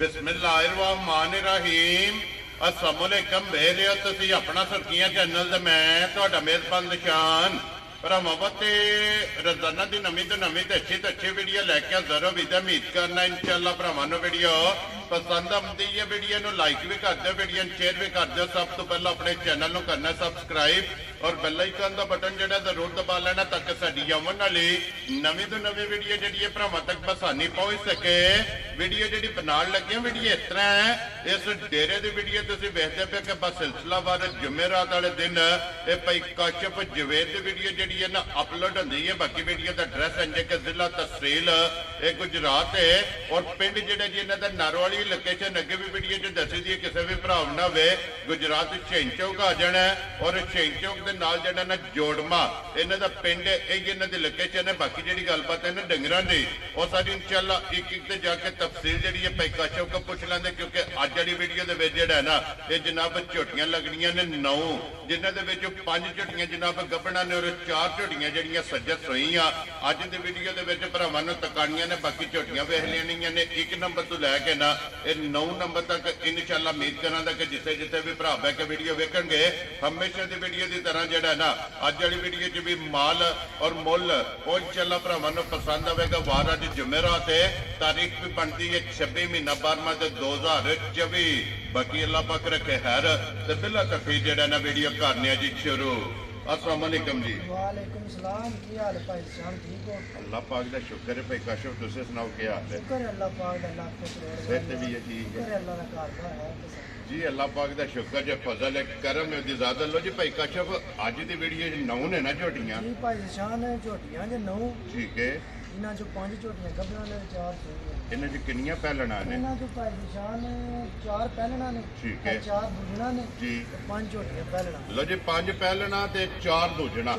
बिस्मिल्लाहिर्रहमानिर्रहीम अस्सलामुअलैकुम मेरे तुसी अपना सुर्खियां चैनल ते मैं तुहाडा मेज़बान निशान भरावां रोजाना की नवी तो नवी तो अच्छी वीडियो लैके हाज़र हो उम्मीद करना इंशाअल्लाह भरावां नूं वीडियो पसंद आती है। वीडियो नूं लाइक भी कर दो, वीडियो शेयर भी कर दो। सब तो पहले अपने चैनल नूं करना सब्सक्राइब और बेल आइकन का बटन जो जरूर दबा लेना ताकि साडी आने वाली नवी तो नवी वीडियो जी भरावां तक बसानी पहुंच सके। वीडियो जी बनाने लगे वीडियो इस तरह है, इस डेरे की वीडियो तुम वेखते पे कि बस सिलसिलावार जुमेरात वाले दिन ये भाई काशिफ जवेद की वीडियो जी है ना अपलोड होती है। बाकी वीडियो का एड्रैस इंजे के जिला तहसील ये गुजरात है और पिंड जोड़ा जी इन्हों का नारोवाली लोकेशन अगे भी वीडियो जो दसी दी किसी भी भरा ना हो गुजरात छेन चौक आ जाना है और छेन चौक के नाल जड़ा ना जोड़मा इन्हों का पिंड इन्हों की लोकेशन है। बाकी जी गलबात है ना डंगर की और सारी इंशाअल्लाह एक एक जाके तफसील जी है भाई काशिफ को पूछ लेंगे क्योंकि अज वाली वीडियो के जोड़ा ना ये जनाब झोटियां लगनियां ने 9 जिन्होंने 5 झोटियां जनाब गबना ने और 4 झोटियां जड़ियां सज्जत होई अज की वीडियो के भरावां नूं तकानियां ने। बाकी झोटियां वेख लेनियां ने 1 नंबर तो लैके ना 9 नंबर तक इंशाअल्लाह उम्मीद करांगा कि जिथे जिथे भी भरा बह के वीडियो वेखणगे हमेशा की वीडियो की तरह जोड़ा ना अज वाली वीडियो च भी माल और मुल वो इंशाअल्लाह भरावां नूं पसंद आवेगा। वार अज जुमेरात है, तारीख भी बनती है 26 महीना 12वां 2024। बाकी अल्लाह पाक रखे खैर ते बिला तफीर जेड़ा ना वीडियो करने जी शुरू। अस्सलाम वालेकुम जी। वालेकुम सलाम, की हाल है भाई साहब, ठीक हो? अल्लाह पाक दा शुक्र है भाई काशिफ, तुसी सुनाओ क्या हाल है? शुक्र है अल्लाह पाक दा, लाख करोड़ सेहत भी है ठीक है शुक्र है अल्लाह दा कारभार है जी। अल्लाह पाक दा शुक्र जो फजल है करम है दी ज़ात लो जी। भाई काशिफ अज दी वीडियो 9 ने ना झोटियां जी भाई शान है झोटियां जे 9 ठीक है। इन्हां चो 5 झोटियां गबना ने 4 सूईयां इन्हां च कितनियां पहलना ने? इन्हां चो भाई शान 4 पहलना ने ठीक है, 4 दूजना ने जी, 5 झोटियां पहलना लो जी। 5 पहलना ते 4 दूजना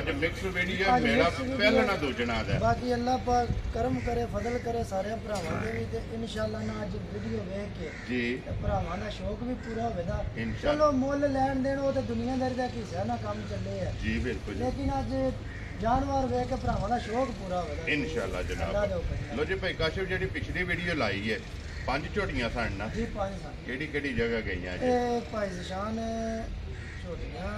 अज मिक्स वीडियो मेरा पहलना दूजना दा। बाकी अल्लाह पाक करम करे फजल करे सारे भरावां दे भी ते इंशाअल्लाह ना अज वीडियो वेख के जी भरावां दा शौक भी पूरा होवेगा। इंशाअल्लाह चलो मुੱਲ ਲੈਣ ਦੇਣ ਉਹ ਤੇ ਦੁਨੀਆਦਾਰੀ ਦਾ ਹਿੱਸਾ ਨਾ ਕੰਮ ਚੱਲੇ ਹੈ जी बिल्कुल लेकिन अज जानवर वेख के भरावां दा शौक पूरा होवेगा इंशाअल्लाह जनाब। लो जी भाई काशिफ जी पिछली वीडियो लाई है 5 झोटियां सन ना जी 5 साल केड़ी जगह गई जी? ए भाई निशान झोटियां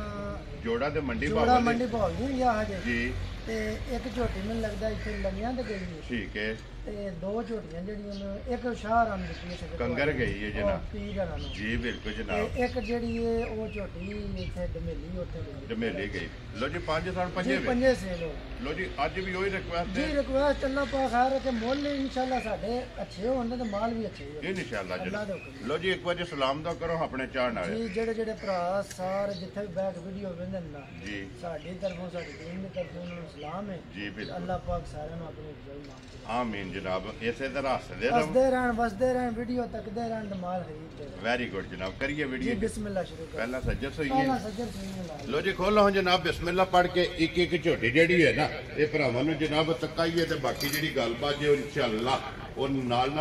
जोड़ा ते मंडी जोड़ा भाव मंडी भाव नहीं गया हजे जी ते एक झोटी मैनूं लगदा इत्थे लंगियां ते गई है ठीक है ते 2 झोटियां जड़ियां ने एक शाह रन दी है कंगर गई है जनाब पीर वाला नु जी बिल्कुल ते जनाब। एक जड़ी है वो झोटी इत्थे डमेली उत्थे गई जमेली गई। लो जी 5 सन जी 5 पंजे से लो लो जी अज भी वही रिक्वेस्ट जी है रिक्वेस्ट अल्लाह पाक खैर है कि मुੱਲ इंशाअल्लाह साडे अच्छे होंदे ते माल भी अच्छे होंदे इंशाअल्लाह अल्लाह दे जनाब। हुक्म लो जी एक बार सलाम दा करो अपने चाहण वाले जी जेड़े भरा सारे जिथे भी बैठ वीडियो वेंदे ना जी साडी तरफों साडी टीम दी तरफों उन्हां नूं सलाम है जी बिल्कुल। अल्लाह पाक सारे नूं अपनी इज्जत मान आमीन जनाब। इसे तरह हसदे रहो, हसदे रहन वसदे रहन वीडियो तकदे रहन ते माल खरीदते रहन। वेरी गुड जनाब। करिए जी वीडियो बिस्मिल्लाह शुरू कर पहला सज्जद सही पहला है। सज्जर सुनी ला लो जी खोलो हाँ जनाब बिस्मिल्लाह पढ़ के एक एक झोटी जेड़ी है ना ये भरावां नूं जनाब तकाइए ते बाकी जेड़ी गलबात जो इंशाअल्लाह और नाल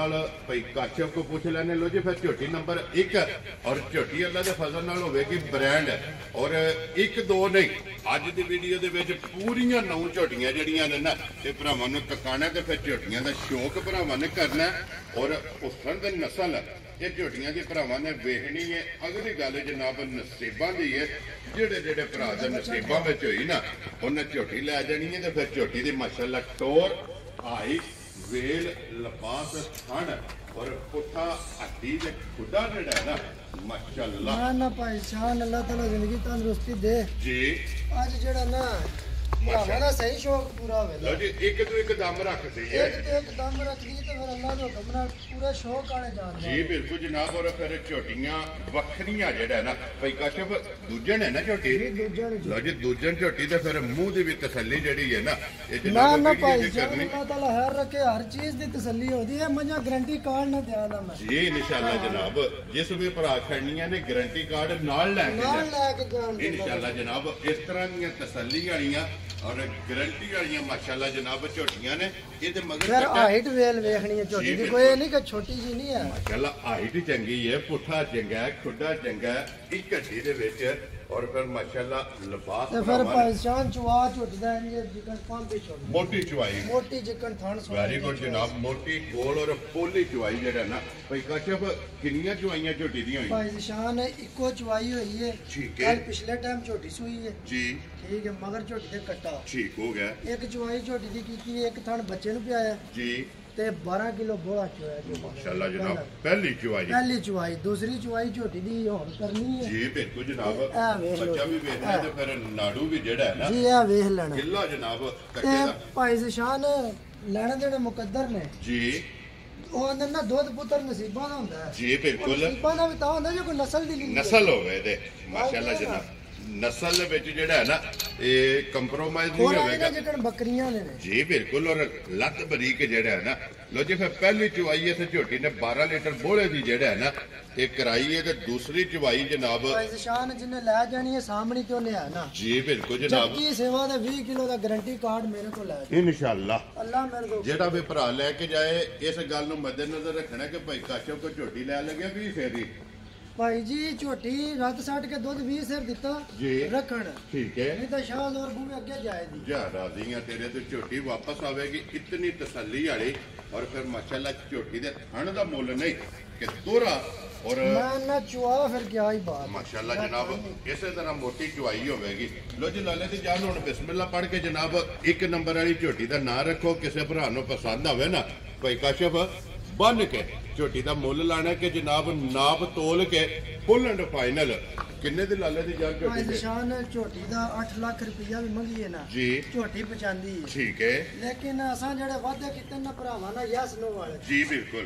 भाई काशिफ को पूछ लेने। लो जी फिर झोटी नंबर 1 और झोटी अल्लाह के फजल नाल होवेगी ब्रांड और 1 2 नहीं अज की वीडियो के पूरियां 9 झोटियां जड़ियां ने ना ये भरावां नूं तकाना ते फिर झोटियां का शौक भरावां ने करना और उसन दी नस्ल ये झोटियां की भरावां ने वेखनी है। अगली गल जनाब नसीबां दी है, जेड़े जेड़े भरा दे नसीबां विच होई ना उन्हें झोटी लै जानी है ते फिर झोटी दी माशाअल्लाह टोर आई वेल लपास थण और पुठा हड्डी दे खुदा जेड़ा है ना माशाअल्लाह ना भाई शान अल्लाह ताला जिंदगी तंदुरुस्ती दे जी। आज जेड़ा ना भरावां सही शौक पूरा होवे लो जी एक तो एक दम रख दी है एक दम रख दी तो फिर अल्लाह दे हुक्म नाल पूरे शौक आने जान जी बिल्कुल जनाब। और फिर झोटियां वखरियां जेड़ा है ना भाई काशिफ दूजन है ना झोटी लो जी दूजन झोटी ते फिर मुंह दी भी तसल्ली जेड़ी है ना ये ना जनाब ना वीडियो भाई च जान करनी अल्लाह ताला हर रखे हर चीज दी तसल्ली होती है मजा गारंटी कार्ड ना दिया ना मैं जी इंशाअल्लाह जनाब। जिस भी भरा खड़नियां ने गारंटी कार्ड नाल लैके नाल लेके जान दे इंशाअल्लाह जनाब। इस तरह दी तसल्ली वालियां और गारंटी वालियां माशाअल्लाह जनाब झोटियां ने ये मगर फिर हाइट वेल वेखनी है छोटी दी कोई नहीं कि छोटी जी नहीं है माशाअल्लाह हाइट चंगी है, पुठा चंगा है, खुडा चंगा है, एक हड्डी दे विच और फिर माशाल्लाह लिबास ਤੇ ਫਿਰ ਭਾਈਜਾਨ ਚਵਾ ਝੁੱਟਦਾ ਇੰਜ ਜਿਕਣ ਪੰਪੇ ਛੋੜ मोटी चुवाई ਮੋਟੀ ਜਿਕਣ ਥਣ ਸੋ वेरी गुड जनाब मोटी गोल और पोली चुवाई जेड़ा ना भाई काशफ किन्नियां चुवाइयां झोटी दी होई ਭਾਈਜਾਨ ਇੱਕੋ ਚਵਾਈ ਹੋਈ ਹੈ ठीक है ਕੱਲ ਪਿਛਲੇ ਟਾਈਮ ਝੋਟੀ ਸੂਈ ਹੈ जी ਠੀਕ ਹੈ ਮਗਰ ਝੋਟੀ ਤੇ ਕੱਟਾ ठीक हो गया ਇੱਕ ਚਵਾਈ ਝੋਟੀ ਦੀ ਕੀਤੀ ਹੈ, ਇੱਕ ਥਣ ਬੱਚੇ ਨੂੰ ਪਿਆਇਆ जी ਤੇ 12 ਕਿਲੋ ਬੋਲਾ ਚੋਇਆ ਜੋ माशाल्लाह जनाब पहली चुवाई ਪਹਿਲੀ ਚਵਾਈ ਦੂਸਰੀ ਚਵਾਈ ਝੋਟੀ ਦੀ ਹੁਣ ਕਰਨੀ ਹੈ जी बिल्कुल जनाब ਇਹ ਵੇਖ ਲਓ। बच्चा भी वेखना है ते फिर नाड़ू भी जेड़ा है ना ਜੀ ਇਹ ਵੇਖ ਲੈਣਾ किला जनाब कट्टे ਤੇ दा ਭਾਈ ਜ਼ਸ਼ਾਨ ਲੈਣੇ ਦੇਣੇ ਮੁਕੱਦਰ ਨੇ जी ਉਹ ਅੰਦਰ ਨਾ ਦੁੱਧ ਪੁੱਤਰ ਨਸੀਬਾਂ ਦਾ ਹੁੰਦਾ ਹੈ जी बिल्कुल ਨਸੀਬਾਂ ਦਾ ਵੀ ਤਾਂ ਹੁੰਦਾ ਜੇ ਕੋਈ ਨਸਲ ਦੀ ਨਹੀਂ नस्ल होवे ते माशाल्लाह जनाब नस्ल दे विच जेड़ा है ना ये कंप्रोमाइज नहीं ਹੋਰ होवेगा ਇਹਨਾਂ ਜਿਕਣ ਬੱਕਰੀਆਂ ਨੇ जी बिल्कुल और लत बरीक जेड़ा है ना लो जी फिर पहली चुवाई है झोटी ने 12 लीटर बोले दी जेड़ा है ना ये कराई है ते दूसरी चुवाई जनाब ਭਾਈ ਜ਼ਸ਼ਾਨ ਜਿਹਨੇ ਲੈ ਜਾਣੀ ਹੈ ਸਾਹਮਣੇ ਕਿਉਂ ਲਿਆ ਨਾ जी बिल्कुल जनाब ਜੱਗੀ ਸੇਵਾ ਦਾ 20 ਕਿਲੋ ਦਾ ਗਾਰੰਟੀ ਕਾਰਡ ਮੇਰੇ ਕੋਲ ਲੈ ਜਾਓ। इंशाल्लाह ਅੱਲਾ ਮੇਰੇ ਕੋਲ ਜਿਹੜਾ ਵੀ ਭਰਾ ਲੈ ਕੇ ਜਾਏ ਇਸ ਗੱਲ ਨੂੰ ਮੱਦੇਨਜ਼ਰ ਰੱਖਣਾ ਕਿ ਭਾਈ ਕਾਸ਼ਫ ਕੋ ਝੋਟੀ ਲੈ ਲੱਗਿਆ 20 ਫੇਰੀ ਭਾਈ ਜੀ ਝੋਟੀ ਰੱਤ ਸੱਟ ਕੇ ਦੁੱਧ 20 ਸਿਰ ਦਿੱਤਾ ਜੀ। ਰੱਖਣ ਠੀਕ ਹੈ ਨਹੀਂ ਤਾਂ ਸ਼ਾਹ ਔਰ ਬੂਹੇ ਅੱਗੇ ਜਾਏਗੀ ਜਾ ਰਾਜ਼ੀਆਂ ਤੇਰੇ ਤੇ ਝੋਟੀ ਵਾਪਸ ਆਵੇਗੀ ਇਤਨੀ ਤਸੱਲੀ ਵਾਲੀ ਔਰ ਫਿਰ ਮਾਸ਼ਾਅੱਲਾ ਝੋਟੀ ਦੇ ਥਣ ਦਾ ਮੁੱਲ ਨਹੀਂ ਕਿ ਦੋਰਾ ਔਰ ਮੈਂ ਨਾ ਚੁਆ ਫਿਰ ਕਿਆ ਹੀ ਬਾਤ ਮਾਸ਼ਾਅੱਲਾ ਜਨਾਬ ਇਸੇ ਤਰ੍ਹਾਂ ਮੋਟੀ ਚੁਆਈ ਹੋਵੇਗੀ ਲੋ ਜੀ ਲਾਲੇ ਦੀ ਜਾਨ ਹੁਣ ਬਿਸਮਿਲ੍ਲਾ ਪੜ੍ਹ ਕੇ ਜਨਾਬ ਇੱਕ ਨੰਬਰ ਵਾਲੀ ਝੋਟੀ ਦਾ ਨਾਂ ਰੱਖੋ ਕਿਸੇ ਭਰਾ ਨੂੰ ਪਸੰਦ ਆਵੇ ਨਾ ਭਾਈ ਕਾਸ਼ਫ ਬੰਨ ਕੇ ਝੋਟੀ ਦਾ ਮੁੱਲ ਲਾਣਾ ਕਿ ਜਨਾਬ ਨਾਪ ਤੋਲ ਕੇ ਫੁੱਲ ਐਂਡ ਫਾਈਨਲ ਕਿੰਨੇ ਦੀ ਲਾਲੇ ਦੀ ਜਾਨ ਭਾਈ ਝੋਟੀ ਦੇ ਨਿਸ਼ਾਨ ਝੋਟੀ ਦਾ 8 ਲੱਖ ਰੁਪਈਆ ਵੀ ਮੰਗੀਏ ਨਾ ਜੀ ਝੋਟੀ ਪਚਾਂਦੀ ਹੈ ਠੀਕ ਹੈ ਲੇਕਿਨ ਅਸਾਂ ਜਿਹੜੇ ਵਾਅਦੇ ਕੀਤੇ ਨਾ ਭਰਾਵਾਂ ਨਾਲ ਯੈਸ ਨੋ ਵਾਲੇ ਜੀ ਬਿਲਕੁਲ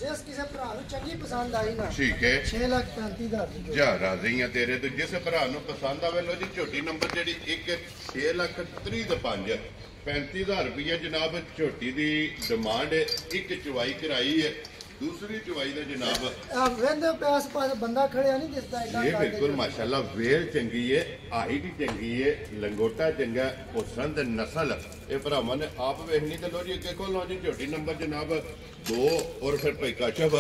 ਜਿਸ ਕਿਸੇ ਭਰਾ ਨੂੰ ਚੰਗੀ ਪਸੰਦ ਆਈ ਨਾ ਠੀਕ ਹੈ 6 ਲੱਖ 35,000 ਦੀ ਝੋਟੀ। ਜਾ ਰਾਜ਼ੀ ਆ ਤੇਰੇ ਤੇ ਜਿਸ ਭਰਾ ਨੂੰ ਪਸੰਦ ਆਵੇ ਲੋ ਜੀ ਝੋਟੀ ਨੰਬਰ ਜਿਹੜੀ 1,06,30,5 35,000 ਰੁਪਏ ਜਨਾਬ ਝੋਟੀ ਦੀ ਡਿਮਾਂਡ ਹੈ ਇੱਕ ਚੁਵਾਈ ਕਰਾਈ ਹੈ दूसरी चुवाई ਦਾ ਜਨਾਬ ਵੇਂਦੇ ਪਿਆਸ ਪਾਸ ਬੰਦਾ ਖੜਿਆ ਨਹੀਂ ਦਿਸਦਾ ਐਡਾ ਇਹ ਬਿਲਕੁਲ ਮਾਸ਼ਾਅੱਲਾ ਵੇਲ ਚੰਗੀ ਹੈ ਹਾਈਟ ਚੰਗੀ ਹੈ ਲੰਗੋਟਾ ਚੰਗਾ ਹੁਸਨ ਤੇ ਨਸਲ ਇਹ ਭਰਾਵਾਂ ਨੇ ਆਪ ਵੇਖਣੀ ਤੇ ਲੋ ਜੀ ਅੱਗੇ ਕੋਲ ਲੋ ਜੀ ਝੋਟੀ ਨੰਬਰ ਜਨਾਬ 2 ਔਰ ਫਿਰ ਭਾਈ ਕਾਸ਼ਫ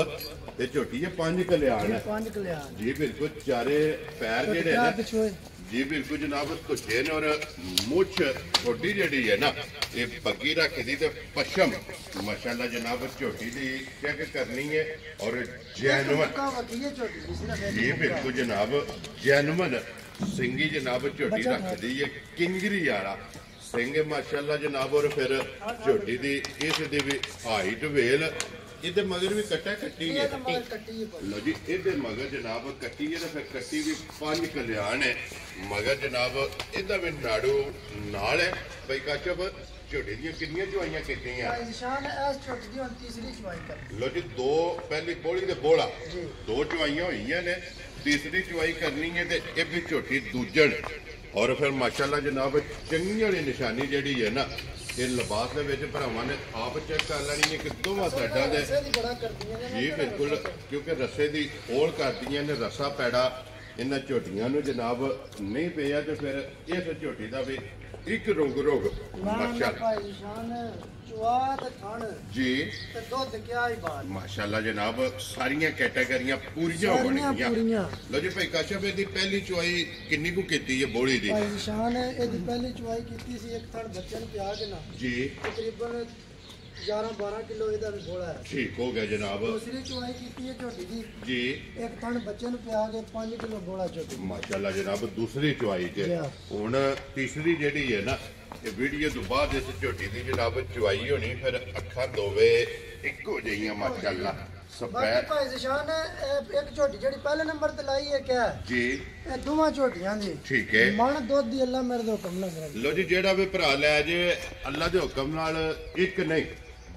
ਤੇ ਝੋਟੀ ਹੈ 5 ਕਲਿਆਣ ਹੈ 5 ਕਲਿਆਣ ਜੀ ਬਿਲਕੁਲ ਚਾਰੇ ਪੈਰ ਜਿਹੜੇ ਨੇ ਪਿਛੋਏ ਜੀ ਬਿਲਕੁਲ ਜਨਾਬ ਤੁਝੇ ਨੇ ਔਰ ਮੁੱਛ ਛੋਟੀ ਜਿਹੜੀ ਹੈ ਨਾ ਇਹ ਬੱਗੀ ਰੱਖਦੀ ਤੇ ਪਸ਼ਮ ਮਾਸ਼ਾਅੱਲਾ ਜਨਾਬ ਝੋਟੀ ਦੀ ਚੈੱਕ ਕਰਨੀ ਹੈ ਔਰ ਜੈਨੂਨ ਵਕੀਏ ਝੋਟੀ ਦੀ ਸਿਰਫ ਜੀ ਬਿਲਕੁਲ ਜਨਾਬ ਜੈਨੂਨ ਸਿੰਘੀ ਜਨਾਬ ਝੋਟੀ ਰੱਖਦੀ ਹੈ ਕਿੰਗਰੀ ਵਾਲਾ ਸਿੰਘ ਮਾਸ਼ਾਅੱਲਾ ਜਨਾਬ ਔਰ ਫਿਰ ਝੋਟੀ ਦੀ ਇਸ ਦੀ ਵੀ ਹਾਈਟ ਵੇਲ ਇਹਦੇ ਮਗਰ ਵੀ ਕੱਟਾ ਕੱਟੀ ਹੈ ਲੋ ਜੀ ਇਹਦੇ ਮਗਰ ਜਨਾਬ ਕੱਟੀ ਹੈ ਤੇ ਫਿਰ ਕੱਟੀ ਵੀ 5 ਕਲਿਆਣ ਹੈ ਮਗਰ ਜਨਾਬ ਇਹਦਾ ਵੀ ਨਾੜੂ ਨਾਲ ਹੈ ਭਾਈ ਕਾਸ਼ਫ ਝੋਟੀ ਦੀਆਂ ਕਿੰਨੀਆਂ ਚੁਆਈਆਂ ਕੀਤੀਆਂ ਨਿਸ਼ਾਨ ਐਸ ਝੋਟੀ ਦੀ ਹੁਣ ਤੀਸਰੀ ਚੁਆਈ ਕਰ ਲੋ ਜੀ ਦੋ ਪਹਿਲੀ ਬੋਲੀ ਤੇ ਬੋਲਾ ਦੋ ਚੁਆਈਆਂ ਹੋਈਆਂ ਨੇ ਤੀਸਰੀ ਚੁਆਈ ਕਰਨੀ ਹੈ ਤੇ ਇਹ ਵੀ ਝੋਟੀ ਦੂਜਣ ਔਰ ਫਿਰ ਮਾਸ਼ਾਅੱਲਾ ਜਨਾਬ ਚੰਗੀ ਵਾਲੀ ਨਿਸ਼ਾਨੀ ਜਿਹੜੀ ਹੈ ਨਾ ਇਹ ਲਿਬਾਸ ਦੇ ਵਿੱਚ ਭਰਾਵਾਂ ਨੇ ਆਪ ਚੈੱਕ ਕਰ ਲੈਣੀ ਹੈ ਕਿ ਦੋਵਾਂ ਸਾਈਡਾਂ ਦੇ ਜੀ ਬਿਲਕੁਲ ਕਿਉਂਕਿ ਰੱਸੇ ਦੀ ਹੋਲ ਕਰਦੀਆਂ ਨੇ ਰੱਸਾ ਪੈੜਾ ਇਹਨਾਂ ਝੋਟੀਆਂ ਨੂੰ ਜਨਾਬ ਨਹੀਂ ਪਿਆ ਤੇ ਫਿਰ ਇਸ ਝੋਟੀ ਦਾ ਵੀ ਇੱਕ ਰੋਗ ਮਾਸ਼ਾਅੱਲਾ ਚੁਆ ਤੇ ਥਣ ਜੀ ਤੇ ਦੁੱਧ ਕਿਆ ਹੀ ਬਾਤ ਮਾਸ਼ਾਅੱਲਾ ਜਨਾਬ ਸਾਰੀਆਂ ਕੈਟਾਗਰੀਆਂ ਪੂਰੀਆਂ ਹੋਣਗੀਆਂ ਲੋ ਜੀ ਭਾਈ ਕਾਸ਼ਫ ਦੀ ਪਹਿਲੀ ਚੁਆਈ ਕਿੰਨੀ ਕੁ ਕੀਤੀ ਹੈ ਬੋਲੀ ਦੀ ਭਾਈ ਨਿਸ਼ਾਨ ਇਹਦੀ ਪਹਿਲੀ ਚੁਆਈ ਕੀਤੀ ਸੀ ਇੱਕ ਥਣ ਬੱਚੇ ਨੂੰ ਪਿਆ ਕੇ ਨਾ ਜੀ ਤਕਰੀਬਨ 11-12 ਕਿਲੋ ਇਹਦਾ ਵੀ ਬੋਲਾ ਹੈ ਠੀਕ ਹੋ ਗਿਆ ਜਨਾਬ ਦੂਸਰੀ ਚੁਆਈ ਕੀਤੀ ਹੈ ਝੋਟੀ ਦੀ ਜੀ ਇੱਕ ਥਣ ਬੱਚੇ ਨੂੰ ਪਿਆ ਕੇ 5 ਕਿਲੋ ਬੋਲਾ ਝੋਟੀ ਮਾਸ਼ਾਅੱਲਾ ਜਨਾਬ ਦੂਸਰੀ ਚੁਆਈ ਤੇ ਹੁਣ ਤੀਸਰੀ ਜਿਹੜੀ ਹੈ ਨਾ ਇਹ ਵੀਡੀਓ ਤੋਂ ਬਾਅਦ ਇਸ ਝੋਟੀ ਦੀ ਜਨਾਬ ਚੁਆਈ ਹੋਣੀ ਫਿਰ ਅੱਖਾਂ ਦੋਵੇ ਇੱਕੋ ਜਿਹੀਆਂ ਮਾਸ਼ਾਅੱਲਾ ਬਾਕੀ ਭਾਈ ਜ਼ਸ਼ਾਨ ਇੱਕ ਝੋਟੀ ਜਿਹੜੀ ਪਹਿਲੇ ਨੰਬਰ ਤੇ ਲਾਈ ਹੈ ਕਿਆ ਜੀ ਇਹ ਦੋਵਾਂ ਝੋਟੀਆਂ ਦੀ ਠੀਕ ਹੈ ਮਨ ਦੁੱਧ ਦੀ ਅੱਲਾ ਮੇਰੇ ਦੇ ਹੁਕਮ ਨਾਲ ਕਰੇ ਲੋ ਜੀ ਜਿਹੜਾ ਵੀ ਭਰਾ ਲੈ ਜੇ ਅੱਲਾ ਦੇ ਹੁਕਮ ਨਾਲ ਇੱਕ ਨਹੀਂ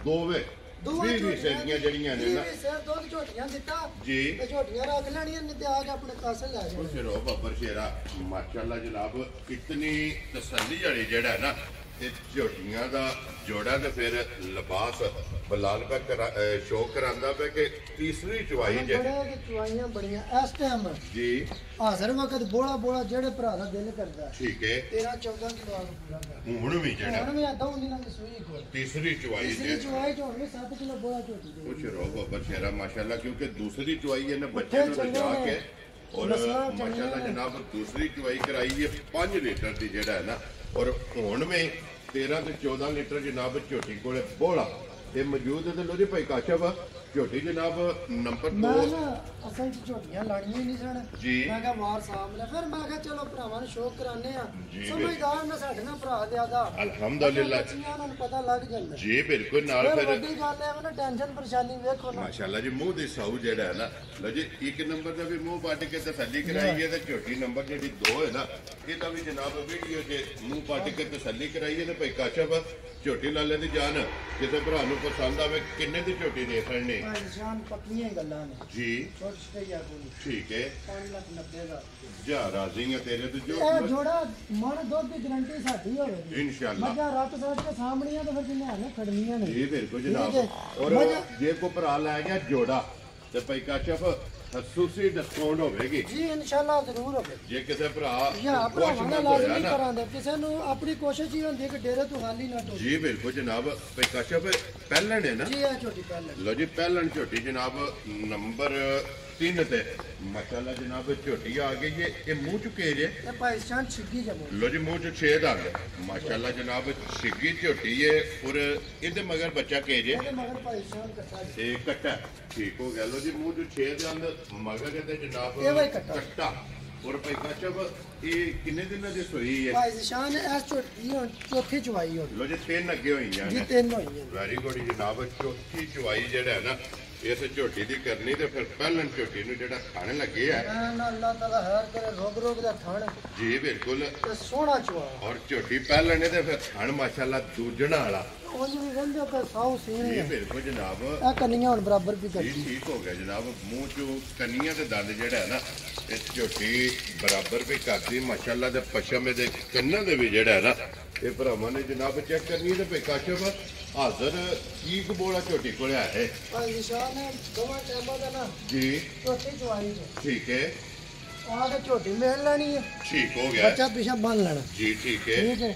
ਦੋਵੇਂ ਵੀ ਸੇਦੀਆਂ ਜਿਹੜੀਆਂ ਨੇ ਨਾ ਸਿਰ ਦੁੱਧ ਝੋਟੀਆਂ ਦਿੱਤਾ ਜੀ ਤੇ ਝੋਟੀਆਂ ਰੱਖ ਲੈਣੀਆਂ ਨਹੀਂ ਤੇ ਆ ਕੇ ਆਪਣੇ ਕਾਸੇ ਲੈ ਜਾਓ ਫਿਰ ਉਹ ਬੱਬਰ ਸ਼ੇਰਾ ਮਾਸ਼ਾਅੱਲਾ ਜਨਾਬ ਇਤਨੀ ਤਸੱਲੀ ਵਾਲੀ ਜਿਹੜਾ ਨਾ ਤੇ ਝੋਟੀਆਂ ਦਾ ਜੋੜਾ ਤੇ ਫਿਰ ਲਿਬਾਸ ਬਲਾਲ ਪਾ ਸ਼ੋਅ ਕਰਾਂਦਾ ਪਿਆ ਕਿ ਤੀਸਰੀ ਚੁਆਈ ਜੇ ਚੁਆਈਆਂ ਬੜੀਆਂ ਇਸ ਟਾਈਮ ਜੀ ਹਾਜ਼ਰ ਵਕਤ ਬੋਲਾ ਜਿਹੜੇ ਭਰਾ ਦਾ ਦਿਲ ਕਰਦਾ ਠੀਕ ਹੈ 13-14 ਕਿਲੋ ਆਗ ਪੂਰਾ ਕਰ ਹੁਣ ਵੀ ਜਿਹੜਾ ਹੁਣ ਵੀ ਆਦਾ ਹੁੰਦੀ ਨਾ ਸੂਈ ਕੋਲ ਤੀਸਰੀ ਚੁਆਈ ਤੀਸਰੀ ਚੁਆਈ ਚੋਂ ਵੀ 7 ਕਿਲੋ ਬੋਲਾ ਝੋਟੀ ਦੇ ਕੁਛ ਰੋ ਬੱਬਰ ਸ਼ੇਰਾ ਮਾਸ਼ਾਅੱਲਾ ਕਿਉਂਕਿ ਦੂਸਰੀ ਚੁਆਈ ਇਹਨੇ ਬੱਚੇ ਨੂੰ ਲਿਜਾ ਕੇ और माशाल्लाह जनाब दूसरी चुवाई कराई है 5 लीटर की जेड़ा है ना और हुण में 13 से 14 लीटर जनाब झोटी को बोला ये मौजूद है। लो जी भाई काशफ झोटी जनाब नंबर 2 असल च झोटियां लाणियां नहीं सन जी मैं कहा वार सामने फिर मैं कहा चलो भरावां नु शौक कराने आ समझदार ने साडे ना भरा ज्यादा अल्हम्दुलिल्लाह उन्हां नु पता लग जांदा जी बिल्कुल नाल फिर बड़ी गल है ना टेंशन परेशानी देखो ना माशाल्लाह जी मुंह दी साऊ जेड़ा है ना लो जी एक नंबर दा भी मुंह पाट के तसल्ली कराई है ते झोटी नंबर जेडी 2 है ना एदा भी जनाब वीडियो जे मुंह पाट के तसल्ली कराई है ते भाई काशफ झोटी लाले दी जान किसे भरा नु पसंद आवे किन्ने दी झोटी दे सकने जान पक्कियां गल्लां ने जी छोटी या कोई ठीक है 5,90,000 ਦਾ जा राजी है तेरे तो जो ਇਹ ਜੋੜਾ ਮਣ ਦੁੱਧ ਦੀ ਗਰੰਟੀ ਸਾਡੀ ਹੋਵੇਗੀ इंशाल्लाह ਮੱਝਾਂ ਰੱਤ ਸਾਡ ਕੇ ਸਾਹਮਣੀਆਂ ਤੇ ਫਿਰ ਜਿੰਨੇ ਹਨੇ ਖੜਨੀਆਂ ਨੇ जी बिल्कुल जनाब और जे को भरा लै गया जोड़ा ते भाई काशफ खसूसी डिस्काउंट होवेगी ਜੀ ਇਨਸ਼ਾਅੱਲਾ ਜ਼ਰੂਰ ਹੋਵੇ जे किसे भरा या खुश ਭਰਾਵਾਂ मत ਨਾਲ होया ਲਾਜ਼ਮੀ ना ਕਰਾਂਦੇ ਕਿਸੇ ਨੂੰ ਆਪਣੀ ਕੋਸ਼ਿਸ਼ ਹੀ ਹੁੰਦੀ ਹੈ ਕਿ ਡੇਰੇ ਤੋਂ ਖਾਲੀ ਨਾ ਟੋਲੇ जी बिल्कुल जनाब भाई काशफ पहलन है ना ਜੀ ਇਹ ਛੋਟੀ ਪਹਿਲੇ लो जी पहलन झोटी जनाब नंबर 3 ते माशाल्लाह जनाब झोटी आ गई है ये मुंह चुके जे ਇਹ ਭਾਈ ਸ਼ਾਨ ਛਿੱਗੀ ਜਮੋ लो जी मुंह च 6 दाग माशाल्लाह जनाब छिगी झोटी है और इहदे मगर बच्चा के जे ਇਹਦੇ ਮਗਰ ਭਾਈ ਸ਼ਾਨ ਕੱਟਾ ਜੀ ਇਹ ਕੱਟਾ ਠੀਕ ਹੋ ਗਿਆ। ਲੋ ਜੀ ਮੂੰਹ ਚ 6 ਦੰਦ ਮਗਰ ਤੇ ਜਨਾਬ ਇਹ ਵੀ ਕੱਟਾ। ਕੱਟਾ ਔਰ ਭਾਈ ਕਾਸ਼ਫ ਇਹ ਕਿੰਨੇ ਦਿਨਾਂ ਦੀ ਸੋਈ ਹੈ ਭਾਈ ਸ਼ਾਨ ਇਸ ਛੋਟੀ ਹੁਣ ਚੌਥੀ ਚਵਾਈ ਹੋ ਲੋ ਜੀ 3 ਅੱਗੇ ਹੋਈਆਂ ਜੀ ਨੇ 3 ਹੋਈਆਂ ਵੈਰੀ ਗੁੱਡ ਜਨਾਬ ਚੌਥੀ ਚਵਾਈ ਜਿਹੜਾ ਹੈ ਨਾ ਇਸ ਝੋਟੀ ਦੀ ਕਰਨੀ ਤੇ ਫਿਰ ਪਹਿਲਨ ਝੋਟੀ ਨੂੰ ਜਿਹੜਾ ਖਾਣ ਲੱਗੇ ਆ ਨਾ ਅੱਲਾਹ ਤਾਲਾ ਹੈਰ ਕਰੇ ਰੋਗ ਰੋਗ ਦਾ ਥਣ ਜੀ ਬਿਲਕੁਲ ਤੇ ਸੋਹਣਾ ਚਵਾ ਔਰ ਝੋਟੀ ਪਹਿਲਨ ਤੇ ਫਿਰ ਖਾਣ ਮਾਸ਼ਾਅੱਲਾ ਦੂਜਣਾ ਵਾਲਾ ਉਂਝ ਵੀ ਰਹਿੰਦੇ ਤੇ ਸਾਊ ਸੀਨ ਜੀ ਹੈ ਬਿਲਕੁਲ ਜਨਾਬ ਆ ਕੰਨੀਆਂ ਹੁਣ ਬਰਾਬਰ ਵੀ ਕਰ ਜੀ ਠੀਕ ਹੋ ਗਿਆ ਜਨਾਬ ਮੂੰਹ ਚੋਂ ਕੰਨੀਆਂ ਤੇ ਦੰਦ ਜਿਹੜਾ ਹੈ ਨਾ ਇਹ ਝੋਟੀ ਬਰਾਬਰ ਵੀ ਕਰਦੀ ਮਾਸ਼ਾਅੱਲਾ ਦੇ ਪਸ਼ਮ ਦੇ ਕੰਨਾਂ ਦੇ ਵੀ ਜਿਹੜਾ ਹੈ ਨਾ ਇਹ ਭਰਾਵਾਂ ਨੇ ਜਨਾਬ ਚੈੱਕ ਕਰਨੀ ਤੇ ਭਾਈ ਕਾਸ਼ਫ ਹਾਜ਼ਰ ਕੀ ਕਬੋਲਾ ਝੋਟੀ ਕੋਲ ਆਇਆ ਹੈ ਭਾਈ ਸ਼ਾਨ ਨੇ ਦੋਵਾਂ ਟਾਈਮਾਂ ਦਾ ਨਾ ਜੀ ਚੌਥੀ ਚਵਾਈ ਹੈ ਠੀਕ ਹੈ ਆ ਕੇ ਝੋਟੀ ਮਿਲ ਲੈਣੀ ਹੈ ਠੀਕ ਹੋ ਗਿਆ ਬੱਚਾ ਪਿਛਾ ਬੰਨ ਲੈਣਾ ਜੀ ਠੀਕ ਹੈ ਠੀਕ ਹੈ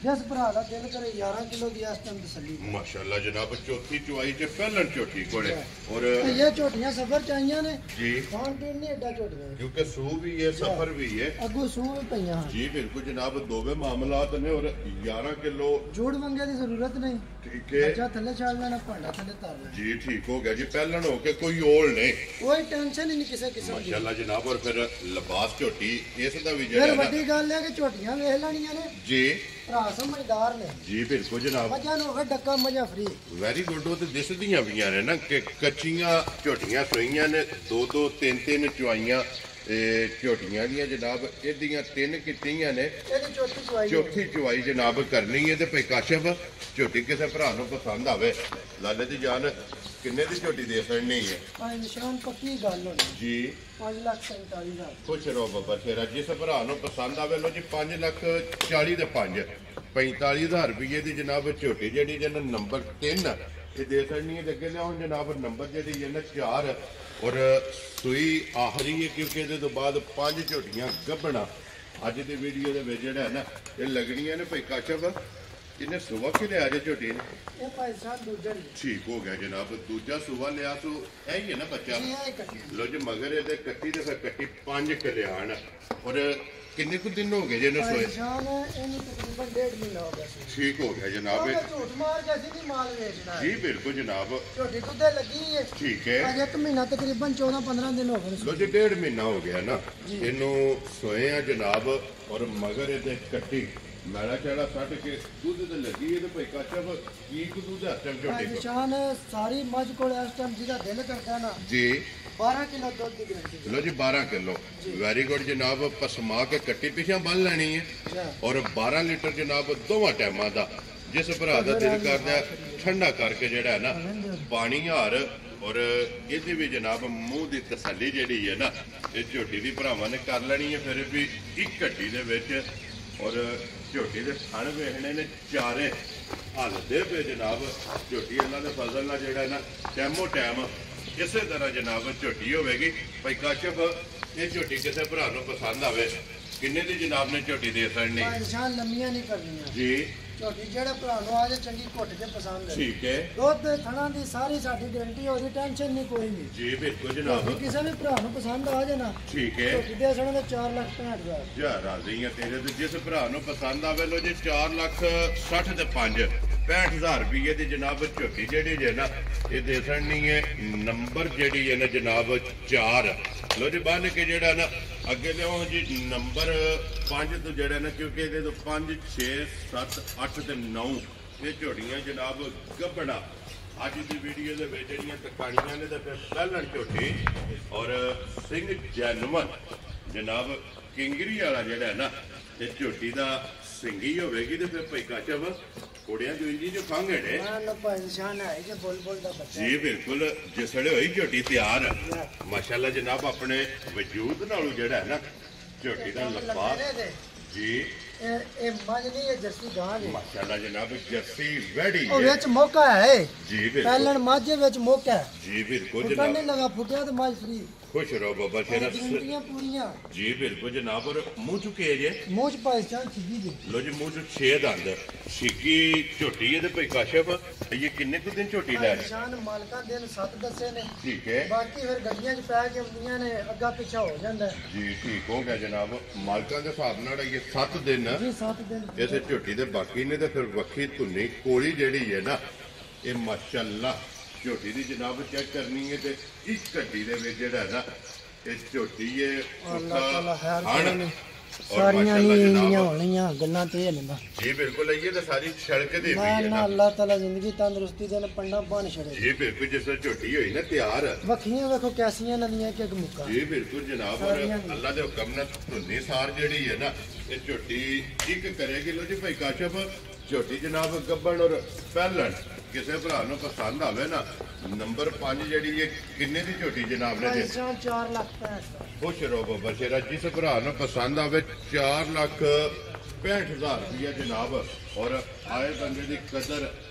ਜਿਸ ਭਰਾ ਦਾ ਦਿਲ ਕਰੇ 11 ਕਿਲੋ ਦੀ ਇਸ ਟਾਈਮ ਤਸੱਲੀ माशाल्लाह जनाब चौथी चुवाई च पहलन चोटी कोले और ਤੇ ਇਹ ਝੋਟੀਆਂ ਸਫਰ ਚ ਆਈਆਂ ਨੇ जी ਖਾਣ ਪੀਣ ਨਹੀਂ ਐਡਾ ਝੋਟੀਆਂ क्योंकि सू भी है सफर भी है ਅੱਗੋਂ ਸੂਹ ਵੀ ਪਈਆਂ ਹਨ जी बिल्कुल जनाब दोवे मामलात ने और 11 किलो ਜੋੜ ਮੰਗੇ ਦੀ ਜ਼ਰੂਰਤ ਨਹੀਂ ठीक है ਬੱਚਾ ਥੱਲੇ ਛਾੜ ਲੈਣਾ ਭਾਂਡਾ ਥੱਲੇ ਧਰ ਲੈਣਾ जी ठीक हो गया जी पहलन हो के कोई ओल नहीं ਕੋਈ ਟੈਨਸ਼ਨ ਹੀ ਨਹੀਂ ਕਿਸੇ ਕਿਸਮ ਦੀ माशाल्लाह जनाब और फिर लिबास झोटी इस दा भी ਫਿਰ जड़ा ਵੱਡੀ ਗੱਲ ਹੈ ਕਿ ਝੋਟੀਆਂ ਵੇਖ ਲੈਣੀਆਂ ਨੇ जी ਭਰਾ ਸਮਝਦਾਰ ਨੇ जी बिल्कुल जनाब ਮੱਝਾਂ ਨੂੰ ਹੋਵੇ ਡੱਕਾ ਮੱਝਾਂ ਫਰੀ ਵੈਰੀ ਗੁੱਡ ਉਹ ਤੇ ਦਿਸਦੀਆਂ ਪਈਆਂ ਨੇ ਨਾ ਕਿ ਕੱਚੀਆਂ ਝੋਟੀਆਂ ਸੋਈਆਂ ਨੇ 2-2 3-3 ਚੁਆਈਆਂ ਝੋਟੀਆਂ ਦੀਆਂ ਜਨਾਬ ਇਹਦੀਆਂ 3 ਕੀਤੀਆਂ ਨੇ ਇਹਦੀ ਚੌਥੀ ਚਵਾਈ ਚੌਥੀ ਚੁਆਈ ਜਨਾਬ ਕਰਨੀ ਹੈ ਤੇ ਭਾਈ ਕਾਸ਼ਫ ਝੋਟੀ ਕਿਸੇ ਭਰਾ ਨੂੰ ਪਸੰਦ ਆਵੇ ਲਾਲੇ ਦੀ ਜਾਨ ਕਿੰਨੇ ਦੀ ਝੋਟੀ ਦੇ ਸਕਣੀ ਹੈ ਭਾਈ ਨਿਸ਼ਾਨ ਪੱਕੀ ਗੱਲ ਹੋਣੀ ਜੀ 5,47,000 ਖੁਸ਼ ਰਹੋ ਬੱਬਾ ਸ਼ੇਰਾ ਜਿਸ ਭਰਾ ਨੂੰ ਪਸੰਦ ਆਵੇ ਲੋ ਜੀ 5,40,000 ਦੇ 5 45,000 ਰੁਪਏ ਦੀ ਜਨਾਬ ਝੋਟੀ ਜਿਹੜੀ ਜਿਹਨਾਂ ਨੰਬਰ 3 ਇਹ ਦੇ ਸਕਣੀ ਹੈ ਤੇ ਅੱਗੇ ਲਿਆਉਣ ਜਨਾਬ ਨੰਬਰ ਜਿਹੜੀ ਹੈ ਨਾ 4 ਔਰ ਸੂਈ ਆਖਰੀ ਹੈ ਕਿਉਂਕਿ ਇਹਦੇ ਤੋਂ ਬਾਅਦ 5 ਝੋਟੀਆਂ ਗੱਭਣਾ ਅੱਜ ਦੀ ਵੀਡੀਓ ਦੇ ਵਿੱਚ ਜਿਹੜਾ ਹੈ ਨਾ ਇਹ ਲੱਗਣੀਆਂ ਨੇ ਭਾਈ ਕਾਸ਼ਫ ਇਹਨੇ ਸੁਬਾ ਕਿ ਲਿਆ ਜੇ ਝੋਟੀ ਨੇ ਇਹ ਭਾਈ ਸਾਹਿਬ ਦੂਜਾ ਹੀ ਠੀਕ ਹੋ ਗਿਆ ਜਨਾਬ ਦੂਜਾ ਸੁਬਾ ਲਿਆ ਸੋ ਇਹ ਹੀ ਹੈ ਨਾ ਬੱਚਾ ਜੀ ਇਹ ਕੱਟੀ ਲੋ ਜੀ ਮਗਰ ਇਹਦੇ ਕੱਟੀ ਤੇ ਫਿਰ ਕੱਟੀ 5 ਕਲਿਆਣ ਔਰ ਕਿੰਨੇ ਕੁ ਦਿਨ ਹੋ ਗਏ ਜੇ ਇਹਨੂੰ ਭਾਈ ਸੋਏ ਸਾਹਿਬ ਇਹਨੂੰ ਤਕਰੀਬਨ 1.5 ਮਹੀਨਾ ਹੋ ਗਿਆ ਸੀ ਠੀਕ ਹੋ ਗਿਆ ਜਨਾਬ ਉਹ ਝੂਠ ਮਾਰ ਕੇ ਅਸੀਂ ਨਹੀਂ ਮਾਲ ਵੇਚਣਾ ਜੀ ਬਿਲਕੁਲ ਜਨਾਬ ਝੋਟੀ ਦੁੱਧੇ ਲੱਗੀ ਹੈ ਠੀਕ ਹੈ ਅਜੇ ਇੱਕ ਮਹੀਨਾ ਤਕਰੀਬਨ 14-15 ਦਿਨ ਹੋ ਗਏ ਨੇ ਲੋ ਜੀ 1.5 ਮਹੀਨਾ ਹੋ ਗਿਆ ਨਾ ਇਹਨੂੰ ਸੋਏ ਆ ਜਨਾਬ ਔਰ ਮਗਰ ਇਹਦੇ ਕੱਟੀ ਮੈਲਾ ਚੜਾ ਸੱਟ ਕੇ ਦੁੱਧ ਤੇ ਲੱਗੀ ਇਹਦੇ ਭਾਈ ਕਾਸ਼ਫ ਕੀ ਕੁ ਦੁੱਧ ਹੱਥ ਚ ਝੋਟੀ ਕੋ ਨਿਸ਼ਾਨ ਸਾਰੀ ਮੱਝ ਕੋਲ ਇਸ ਟਾਈਮ ਜਿਹਦਾ ਦਿਲ ਕਰਦਾ ਨਾ ਜੀ 12 ਕਿਲੋ ਦੁੱਧ ਦੀ ਗਰੰਟੀ ਲੋ ਜੀ 12 ਕਿਲੋ ਵੈਰੀ ਗੁੱਡ ਜਨਾਬ ਪਸਮਾ ਕੇ ਕੱਟੀ ਪਿਛਾਂ ਬੰਨ ਲੈਣੀ ਹੈ ਔਰ 12 ਲੀਟਰ ਜਨਾਬ ਦੋਵਾਂ ਟਾਈਮਾਂ ਦਾ ਜਿਸ ਭਰਾ ਦਾ ਦਿਲ ਕਰਦਾ ਠੰਡਾ ਕਰਕੇ ਜਿਹੜਾ ਹੈ ਨਾ ਪਾਣੀ ਹਾਰ ਔਰ ਇਹਦੀ ਵੀ ਜਨਾਬ ਮੂੰਹ ਦੀ ਤਸੱਲੀ ਜਿਹੜੀ ਹੈ ਨਾ ਇਹ ਝੋਟੀ ਦੀ ਭਰਾਵਾਂ ਨੇ ਕਰ ਲੈਣੀ ਹੈ ਫਿਰ ਵੀ ਇੱਕ ਘੱਟੀ ਦੇ ਵਿੱਚ ਔਰ ਝੋਟੀ ਦੇ ਥਣ ਵੇਖਣੇ ਨੇ ਚਾਰੇ ਹੱਲਦੇ ਪਏ ਜਨਾਬ ਝੋਟੀ ਇਹਨਾਂ ਦੇ ਫਜ਼ਲ ਨਾਲ ਜਿਹੜਾ ਨਾ ਟੈਮੋ ਟੈਮ ਇਸੇ ਤਰ੍ਹਾਂ ਜਨਾਬ ਝੋਟੀ ਹੋਵੇਗੀ ਭਾਈ ਕਾਸ਼ਫ ਇਹ ਝੋਟੀ ਕਿਸੇ ਭਰਾ ਨੂੰ ਪਸੰਦ ਆਵੇ ਕਿੰਨੇ ਦੀ ਜਨਾਬ ਨੇ ਝੋਟੀ ਦੇ ਸਕਣੀ ਨਿਸ਼ਾਨ ਲੰਮੀਆਂ ਨਹੀਂ ਕਰਨੀਆਂ ਜੀ ਝੋਟੀ ਜਿਹੜੇ ਭਰਾ ਨੂੰ ਆ ਜੇ ਚੰਗੀ ਘੁੱਟ ਕੇ ਪਸੰਦ ਹੈ। ਠੀਕ ਹੈ। ਦੁੱਧ ਥਣਾ ਦੀ ਸਾਰੀ ਸਾਡੀ ਗਾਰੰਟੀ ਉਹਦੀ ਟੈਨਸ਼ਨ ਨਹੀਂ ਕੋਈ ਨਹੀਂ ਜੀ ਬਿਲਕੁਲ ਜਨਾਬ। ਕਿਸੇ ਵੀ ਭਰਾ ਨੂੰ ਪਸੰਦ ਆ ਜੇ ਨਾ ਠੀਕ ਹੈ। ਝੋਟੀ ਦੇ ਸਣ ਦੇ 4,65,000 ਜਾ ਰਾਜ਼ੀ ਆ ਤੇਰੇ ਤੇ। ਜਿਸ ਭਰਾ ਨੂੰ ਪਸੰਦ ਆਵੇ ਲੋ ਜੀ 4,60,000 ਤੇ 5 65,000 ਰੁਪਏ ਦੀ ਜਨਾਬ ਝੋਟੀ ਜਿਹੜੀ ਜੇ ਨਾ ਇਹ ਦੇ ਸਣਨੀ ਹੈ। ਨੰਬਰ ਜਿਹੜੀ ਹੈ ਨਾ ਜਨਾਬ 4 ਲੋ ਜੀ ਬੰਨ ਕੇ ਜਿਹੜਾ ਨਾ ਅੱਗੇ ਲਿਆਓ ਜੀ ਨੰਬਰ 5 ਤੋਂ ਜਿਹੜਾ ਨਾ ਕਿਉਂਕਿ ਇਹਦੇ ਤੋਂ 5 6 7 8 ਤੇ 9 ਇਹ ਝੋਟੀਆਂ ਜਨਾਬ ਗੱਭਣਾ ਅੱਜ ਦੀ ਵੀਡੀਓ ਦੇ ਵਿੱਚ ਜਿਹੜੀਆਂ ਦਿਖਾਣੀਆਂ ਨੇ ਤੇ ਫਿਰ ਪਹਿਲਣ ਝੋਟੀ ਔਰ ਸਿੰਘ ਜੈਨੂਅਨ ਜਨਾਬ ਕਿੰਗਰੀ ਵਾਲਾ ਜਿਹੜਾ ਨਾ ਇਹ ਝੋਟੀ ਦਾ ਸਿੰਗੀ ਹੋਵੇਗੀ ਤੇ ਫਿਰ ਭਾਈ ਕਾਚਵ ਕੋੜਿਆਂ ਜੋ ਇੰਜੀ ਜੋ ਖਾਂਗੇ ਨੇ ਨਾ ਭਾਈ ਨਿਸ਼ਾਨ ਹੈ ਜੇ ਬੁਲਬੁਲ ਦਾ ਬੱਚਾ ਜੀ ਬਿਲਕੁਲ ਜਿਸੜੇ ਹੋਈ ਝੋਟੀ ਤਿਆਰ ਮਾਸ਼ਾਅੱਲਾ ਜਨਾਬ ਆਪਣੇ ਵਜੂਦ ਨਾਲੋਂ ਜਿਹੜਾ ਹੈ ਨਾ ਝੋਟੀ ਦਾ ਲੱਪਾ ਜੀ ਇਹ ਮੱਝ ਨਹੀਂ ਇਹ ਜਰਸੀ ਗਾਂ ਜੀ ਮਾਸ਼ਾਅੱਲਾ ਜਨਾਬ ਜਰਸੀ ਵੈੜੀ ਉਹ ਵਿੱਚ ਮੌਕਾ ਹੈ ਜੀ ਬਿਲਕੁਲ ਪਹਿਲਣ ਮਾਝੇ ਵਿੱਚ ਮੌਕਾ ਹੈ ਜੀ ਬਿਲਕੁਲ ਫੁੱਟਣ ਨਹੀਂ ਜਨਾਬ ਲਗਾ ਫੁੱਟਿਆ ਤੇ ਮੱਝ ਫਰੀ खुश रहो बाबा शेरा ਗਰੰਟੀਆਂ ਪੂਰੀਆਂ जी बिल्कुल जनाब और मुंह चुके जे ਮੂੰਹ ਚ ਭਾਈ ਚਾਹ ਖਿੱਜੀ ਜੀ लो जी मुंह चु 6 दंद शिकी झोटी है ते भाई काशफ ये किन्ने कुछ दिन झोटी लै ਨਿਸ਼ਾਨ ਮਾਲਕਾਂ ਦਿਨ 7 ਦੱਸੇ ਨੇ ठीक है ਬਾਕੀ ਫਿਰ ਗੱਡੀਆਂ 'ਚ ਪੈ ਕੇ ਆਉਂਦੀਆਂ ਨੇ ਅੱਗਾ ਪਿੱਛਾ ਹੋ ਜਾਂਦਾ ਹੈ। जी ठीक हो गया जनाब मालका के हिसाब नाल ये 7 दिन ਜੀ 7 ਦਿਨ इस झोटी दे बाकी ने ते फिर वक्खी धुनी कोली जेड़ी है ना ये माशाअल्लाह झोटी दी जनाब चेक करनी है ते इस गड्डी दे विच जेड़ा ना ਇਹ ਝੋਟੀ ਹੈ ਅੱਲਾਹ ਤਾਲਾ ਖੈਰ ਹਣ ਕਰੇ ਸਾਰੀਆਂ ਨਹੀਂ ਇੰਨੀਆਂ ਹੋਣੀਆਂ ਗੱਲਾਂ ਤੇ ਲੈਂਦਾ ਜੀ ਬਿਲਕੁਲ ਇਹ ਤਾਂ ਸਾਰੀ ਸੜਕ ਦੇ ਵੀ ਨਾ ਹੈ ਨਾ ਨਾ ਅੱਲਾਹ ਤਾਲਾ ਜ਼ਿੰਦਗੀ ਤੰਦਰੁਸਤੀ ਦੇ ਨਾਲ ਪੰਡਾ ਬਣ ਛੜੇ ਜੀ ਬਿਲਕੁਲ ਜਿਸ ਤਰ੍ਹਾਂ ਝੋਟੀ ਹੋਈ ਨਾ ਤਿਆਰ ਵੱਖੀਆਂ ਵੇਖੋ ਕੈਸੀਆਂ ਨਦੀਆਂ ਕਿ ਮੁੱਕਾ ਜੀ ਬਿਲਕੁਲ ਜਨਾਬ ਔਰ ਅੱਲਾ ਦੇ ਹੁਕਮ ਨਾਲ ਧੁੰਨੀ ਸਾਰ ਜਿਹੜੀ ਹੈ ਨਾ ਇਹ ਝੋਟੀ ਇੱਕ ਕਰੇਗੀ ਲੋ ਜੀ ਭਾਈ ਕਾਸ਼ਫ ਝੋਟੀ ਜਨਾਬ ਗੱਬਣ ਔਰ ਪਹਿਲਣ ਕਿਸੇ ਭਰਾ ਨੂੰ ਪਸੰਦ ਆਵੇ ਨਾ ਨੰਬਰ 5 ਜਿਹੜੀ ਇਹ ਕਿੰਨੇ ਦੀ ਝੋਟੀ ਜਨਾਬ ਨੇ ਦੇ 4 ਲੱਖ ਪੈਸਾ ਖੁਸ਼ ਰਹੋ ਬਾਬਾ ਸ਼ੇਰਾ ਜਿਸ ਭਰਾ ਨੂੰ ਪਸੰਦ ਆਵੇ 4,65,000 ਰੁਪਇਆ ਜਨਾਬ ਔਰ ਆਏ ਬੰਦੇ ਦੀ ਕਦਰ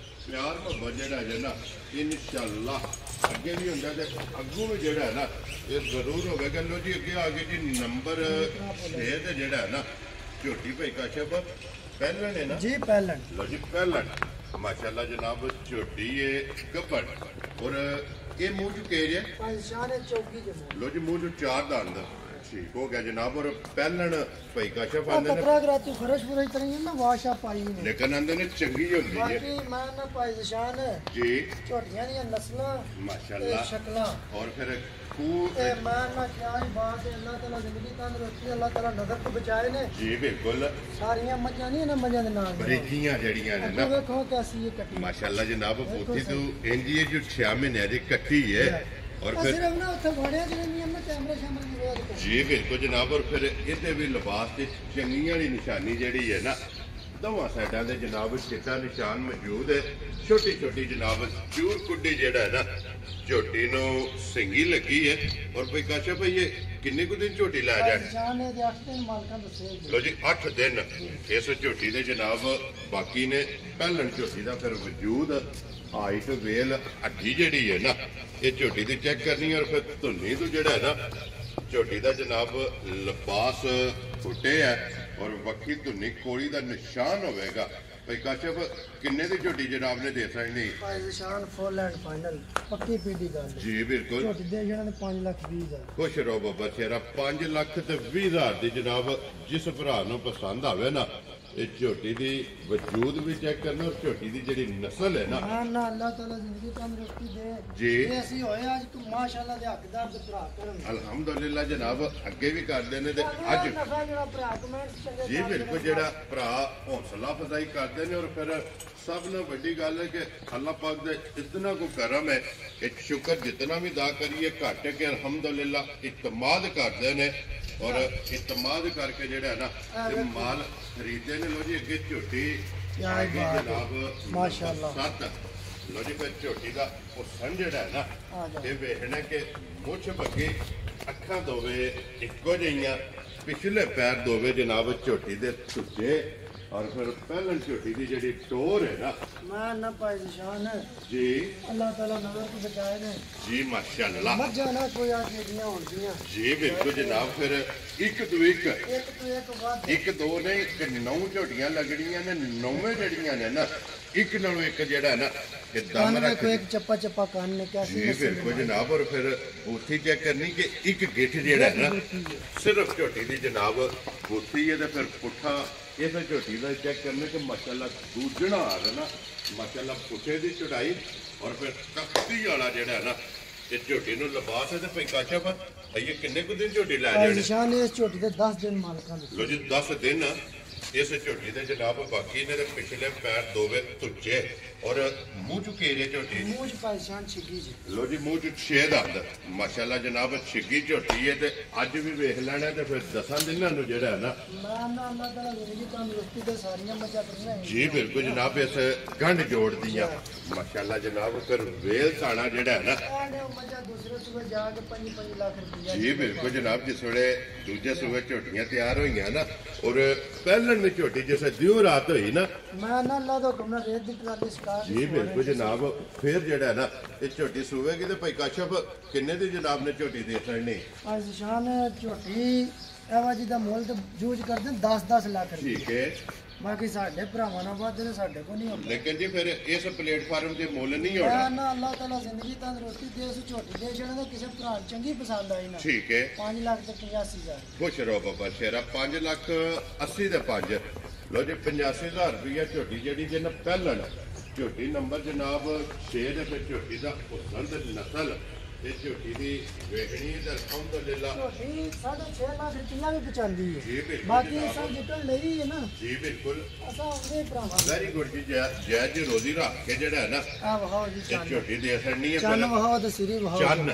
ਪਿਆਰ ਮੁਹੱਬਤ ਜਿਹੜਾ ਹੈ ਨਾ ਇਨਸ਼ਾਅੱਲਾ ਅੱਗੇ ਵੀ ਹੁੰਦਾ ਤੇ ਅੱਗੋਂ ਵੀ ਜਿਹੜਾ ਹੈ ਨਾ ਇਹ ਜ਼ਰੂਰ ਹੋਵੇਗਾ ਲੋ ਜੀ ਅੱਗੇ ਆ ਗਏ ਜੀ ਨੰਬਰ 6 ਤੇ ਜਿਹੜਾ ਹੈ ਨਾ ਝੋਟੀ ਭਾਈ ਕਾਸ਼ਫ ਪਹਿਲਣ ਹੈ ਨਾ ਜੀ ਪਹਿਲਣ ਲੋ ਜੀ ਪਹਿਲਣ ਮਾਸ਼ਾਅੱਲਾ ਜਨਾਬ ਝੋਟੀ ਹੈ ਗੱਬੜ ਔਰ ਇਹ ਮੂੰਹ ਚੁਕੇ ਜੇ ਪੰਜ ਨੇ ਚੌਕੀ ਜਮੋ ਲੋ ਜੀ ਮੂੰਹ ਚੋਂ 4 ਦੰਦ ਠੀਕ ਹੋ ਗਿਆ ਜਨਾਬ ਔਰ ਪਹਿਲਣ ਭਾਈ ਕਾਸ਼ਫ ਆਂਦੇ ਨੇ ਕਤਰਾ ਕਰਾਤੀ ਫਰਸ਼ ਫਰਸ਼ ਤਰੀ ਨਾ ਵਾਸ਼ਾ ਪਾਈ ਨੇ ਲੇਕਿਨ ਆਂਦੇ ਨੇ ਚੰਗੀ ਹੁੰਦੀ ਹੈ ਬਾਕੀ ਮੈਂ ਨਾ ਭਾਈ ਨਿਸ਼ਾਨ ਜੀ ਝੋਟੀਆਂ ਦੀਆਂ ਨਸਲਾਂ ਮਾਸ਼ਾਅੱਲਾ ਸ਼ਕਲਾਂ ਔਰ ਫਿਰ ਖੂਬ ਇਹ ਮੈਂ ਨਾ ਕਿਆ ਹੀ ਬਾਤ ਹੈ ਅੱਲਾਹ ਤਾਲਾ ਜ਼ਿੰਦਗੀ ਤੰਦਰੁਸਤੀ ਅੱਲਾਹ ਤਾਲਾ ਨਜ਼ਰ ਤੋਂ ਬਚਾਏ ਨੇ ਜੀ ਬਿਲਕੁਲ ਸਾਰੀਆਂ ਮੱਝਾਂ ਨਹੀਂ ਇਹਨਾਂ ਮੱਝਾਂ ਦੇ ਨਾਲ ਬਰੀਕੀਆਂ ਜਿਹੜੀਆਂ ਨੇ ਅੱਗੇ ਨਾ ਵੇਖੋ ਕੈਸੀ ਇਹ ਕੱਟੀ ਮਾਸ਼ਾਅੱਲਾ ਜਨਾਬ ਪੋਤੀ ਤੂੰ ਇੰਜੀ ਜੋ 6 ਮਹੀਨਿਆਂ ਦੀ ਕੱਟੀ ਹੈ ਔਰ ਫਿਰ ਸਿਰਫ ਨਾ ਉੱਥੇ ਘੋੜਿਆਂ ਜਿਹੜੇ ਨਹੀਂ ਮੈਂ ਕੈਮਰੇ ਸ਼ਾਮਲ ਦੀ ਵੇਖ ਕੇ ਜੀ ਬਿਲਕੁਲ ਜਨਾਬ ਔਰ ਫਿਰ ਇਹਦੇ ਵੀ ਲਿਬਾਸ ਤੇ ਚੰਗੀਆਂ ਵਾਲੀ ਨਿਸ਼ਾਨੀ ਜਿਹੜੀ ਹੈ ਨਾ ਦੋਵਾਂ ਸਾਈਡਾਂ ਦੇ ਜਨਾਬ ਚਿੱਟਾ ਨਿਸ਼ਾਨ ਮੌਜੂਦ ਹੈ ਛੋਟੀ ਛੋਟੀ ਜਨਾਬ ਚੂਰ ਕੁੱਡੀ ਜਿਹੜਾ ਹੈ ਨਾ ਝੋਟੀ ਨੂੰ ਸਿੰਗੀ ਲੱਗੀ ਹੈ ਔਰ ਭਾਈ ਕਾਸ਼ਾ ਭਾਈ ਇਹ ਕਿੰਨੇ ਕੁ ਦਿਨ ਝੋਟੀ ਲੈ ਜਾਣ ਨਿਸ਼ਾਨ ਇਹ ਦੇ 8 ਦਿਨ ਮਾਲਕਾਂ ਦੱਸੇ ਲੋ ਜੀ 8 ਦਿਨ ਇਸ ਝੋਟੀ ਦੇ ਜਨਾਬ ਬਾਕੀ ਨੇ ਪਹਿਲਣ ਝੋਟੀ ਦਾ ਫਿਰ ਵਜੂਦ ਹਾਈਟ ਵੇਲ ਅੱਡੀ ਜਿਹੜੀ ਹੈ ਨਾ ਇਹ ਝੋਟੀ ਦੀ ਚੈੱਕ ਕਰਨੀ ਔਰ ਫਿਰ ਧੁੰਨੀ ਤੋਂ ਜਿਹੜਾ ਹੈ ਨਾ ਝੋਟੀ ਦਾ ਜਨਾਬ ਲਿਬਾਸ ਫੁੱਟੇ ਹੈ ਔਰ ਵੱਖੀ ਧੁੰਨੀ ਕੋਲੀ ਦਾ ਨਿਸ਼ਾਨ ਹੋਵੇਗਾ ਭਾਈ ਕਾਸ਼ਫ ਕਿੰਨੇ ਦੀ ਝੋਟੀ ਜਨਾਬ ਨੇ ਦੇ ਸਕਣੀ ਭਾਈ ਨਿਸ਼ਾਨ ਫੁੱਲ ਐਂਡ ਫਾਈਨਲ ਪੱਕੀ ਪੀੜੀ ਗੱਲ ਜੀ ਬਿਲਕੁਲ ਝੋਟੀ ਦੇ ਜਣਾ 5,20,000 ਖੁਸ਼ ਰਹੋ ਬਾਬਾ ਸ਼ੇਰਾ 5,20,000 ਦੀ ਜਨਾਬ ਜਿਸ ਭਰਾ ਨੂੰ ਪਸੰਦ ਆਵੇ ਨਾ ਇਹ ਝੋਟੀ ਦੀ ਵਜੂਦ ਵੀ ਚੈੱਕ ਕਰਨਾ ਔਰ ਝੋਟੀ ਦੀ ਜਿਹੜੀ ਨਸਲ ਹੈ ਨਾ ਨਾ ਅੱਲਾਹ ਤਾਲਾ ਜ਼ਿੰਦਗੀ ਤੰਦਰੁਸਤੀ ਦੇ ਜੀ ਇਹ ਅਸੀਂ ਹੋਏ ਅੱਜ ਤੂੰ ਮਾਸ਼ਾਅੱਲਾ ਦੇ ਹੱਕਦਾਰ ਤੇ ਭਰਾ ਕਰਨ ਅਲਹਮਦੁਲਿਲਾ ਜਨਾਬ ਅੱਗੇ ਵੀ ਕਰਦੇ ਨੇ ਤੇ ਅੱਜ ਜਿਹੜਾ ਭਰਾ ਕਮੈਂਟ ਚੰਗੇ ਜੀ ਬਿਲਕੁਲ ਜਿਹੜਾ ਭਰਾ ਹੌਸਲਾ ਅਫਜ਼ਾਈ ਕਰਦੇ ਨੇ ਔਰ ਫਿਰ ਸਭ ਨੂੰ ਵੱਡੀ ਗੱਲ ਹੈ ਕਿ ਅੱਲਾਹ ਪਾਕ ਦੇ ਇਤਨਾ ਕੋ ਕਰਮ ਹੈ ਕਿ ਸ਼ੁਕਰ ਜਿਤਨਾ ਵੀ ਅਦਾ ਕਰੀਏ ਘੱਟ ਹੈ ਕਿ ਅਲਹਮਦੁਲਿਲਾ ਇਤਮਾਦ ਕਰਦੇ ਨੇ ਔਰ ਇਤਮਾਦ ਕਰਕੇ ਜਿਹੜਾ ਹੈ ਨਾ ਇਹ ਮਾਲ ਖਰੀਦਦੇ ਨੇ ਲੋ ਜੀ ਅੱਗੇ ਝੋਟੀ ਜਨਾਬ ਮਾਸ਼ਾਅੱਲਾ 7 ਲੋ ਜੀ ਫਿਰ ਝੋਟੀ ਦਾ ਉਹ ਸੰ ਜਿਹੜਾ ਹੈ ਨਾ ਇਹ ਵੇਖਣਾ ਕਿ ਮੁੱਛ ਬੱਗੇ ਅੱਖਾਂ ਦੋਵੇ ਇੱਕੋ ਜਿਹੀਆਂ ਪਿਛਲੇ ਪੈਰ ਦੋਵੇ ਜਨਾਬ ਝੋਟੀ ਦੇ ਸੁੱਜੇ और फिर पहलन झोटी की जी टोर है ना मैं ना भाई निशान है जी अल्लाह ताला नजर को बचाए ने जी माशाल्लाह मजा ना कोई आगे दियां होंदियां जी बिल्कुल जनाब फिर एक तो एक बाद एक दो ने एक 9 झोटियां लगनियां ने 9वें जड़ियां ने ना एक नालों एक जेड़ा है ना कि दम रख एक चप्पा चप्पा कान ने क्या जी बिल्कुल जनाब और फिर बूथी चेक करनी कि एक गिठ जेड़ा है ना सिर्फ झोटी दी जनाब बूथी है तो फिर पुट्ठा इस झोटी का चेक करने कि माशाल्लाह दूजना आ रहा ना माशाल्लाह पुट्ठे की चढ़ाई और फिर तख्ती वाला जेड़ा है ना ये झोटी नूं लिबास है तो भाई काशफ ये किन्ने कुछ दिन झोटी लै जाने निशान इस झोटी दे 10 दिन मालकां दे लो जी 10 दिन इस झोटी दे जनाब बाकी ने पिछले पैर दोवे तुच्चे और मुंह चुकेरे झोटी मुंह च परेशान छिगी जी लो जी मुंह च 6 दंद माशाल्लाह जनाब छिगी झोटी है ते अज भी वेख लेना ते फिर 10 दिनां नूं जेड़ा है ना मैं अल्लाह ताला जिंदगी तंदुरुस्ती दे सारियां मजा करना जी बिल्कुल जनाब इस गंढ जोड़ दियां माशाल्लाह जनाब फिर वेल ताना जेड़ा है ना मजा दूसरे सुबह जाके 5 लाख रुपया जी बिल्कुल जनाब जिस वे दूजे सुबह झोटियां तैयार हुई ना और पहलन में झोटी जिस दियो रात हुई ना मैं ना अल्लाह दा हुक्म नाल रेत दी ट्राली स्टार्ट जी बिल्कुल जनाब फिर जेड़ा है ना ये झोटी सूवेगी तो भाई काशफ किन्ने दी जनाब ने झोटी दे छड़नी आज शान झोटी एवाजी दा मोल ते यूज करदे 10 लाख रुपया ठीक है बाकी साडे भरावां नाल वध ने साडे को नहीं होंदा लेकिन जी फिर इस प्लेटफार्म ते मुੱਲ नहीं मैं होना ना अल्लाह ताला जिंदगी तंदुरुस्ती दे उस झोटी दे छड़े ते किसे भरा चंगी पसंद आई ना ठीक है 5 लाख ते 85,000 खुश रहो बाबा शेरा 5 लाख 80 दे 5 लो जी 85,000 रुपया झोटी जेडी जे ना पहलन झोटी नंबर जनाब 6 दे फिर झोटी दा हुसन ते नस्ल ते झोटी दी वेखनी ते अल्हम्दुलिल्लाह झोटी 6.5 लाख रुपया भी बचांदी जी है बिल्कुल बाकी जनाब। सब जितन लई है ना जी बिल्कुल असा उनके भरावां वेरी गुड जी जय जी रोजी रख के जेड़ा है ना आ वहाओ जी ये झोटी दे असरनी है चन पहले वहाओ ते सिरी वहाओ चन्न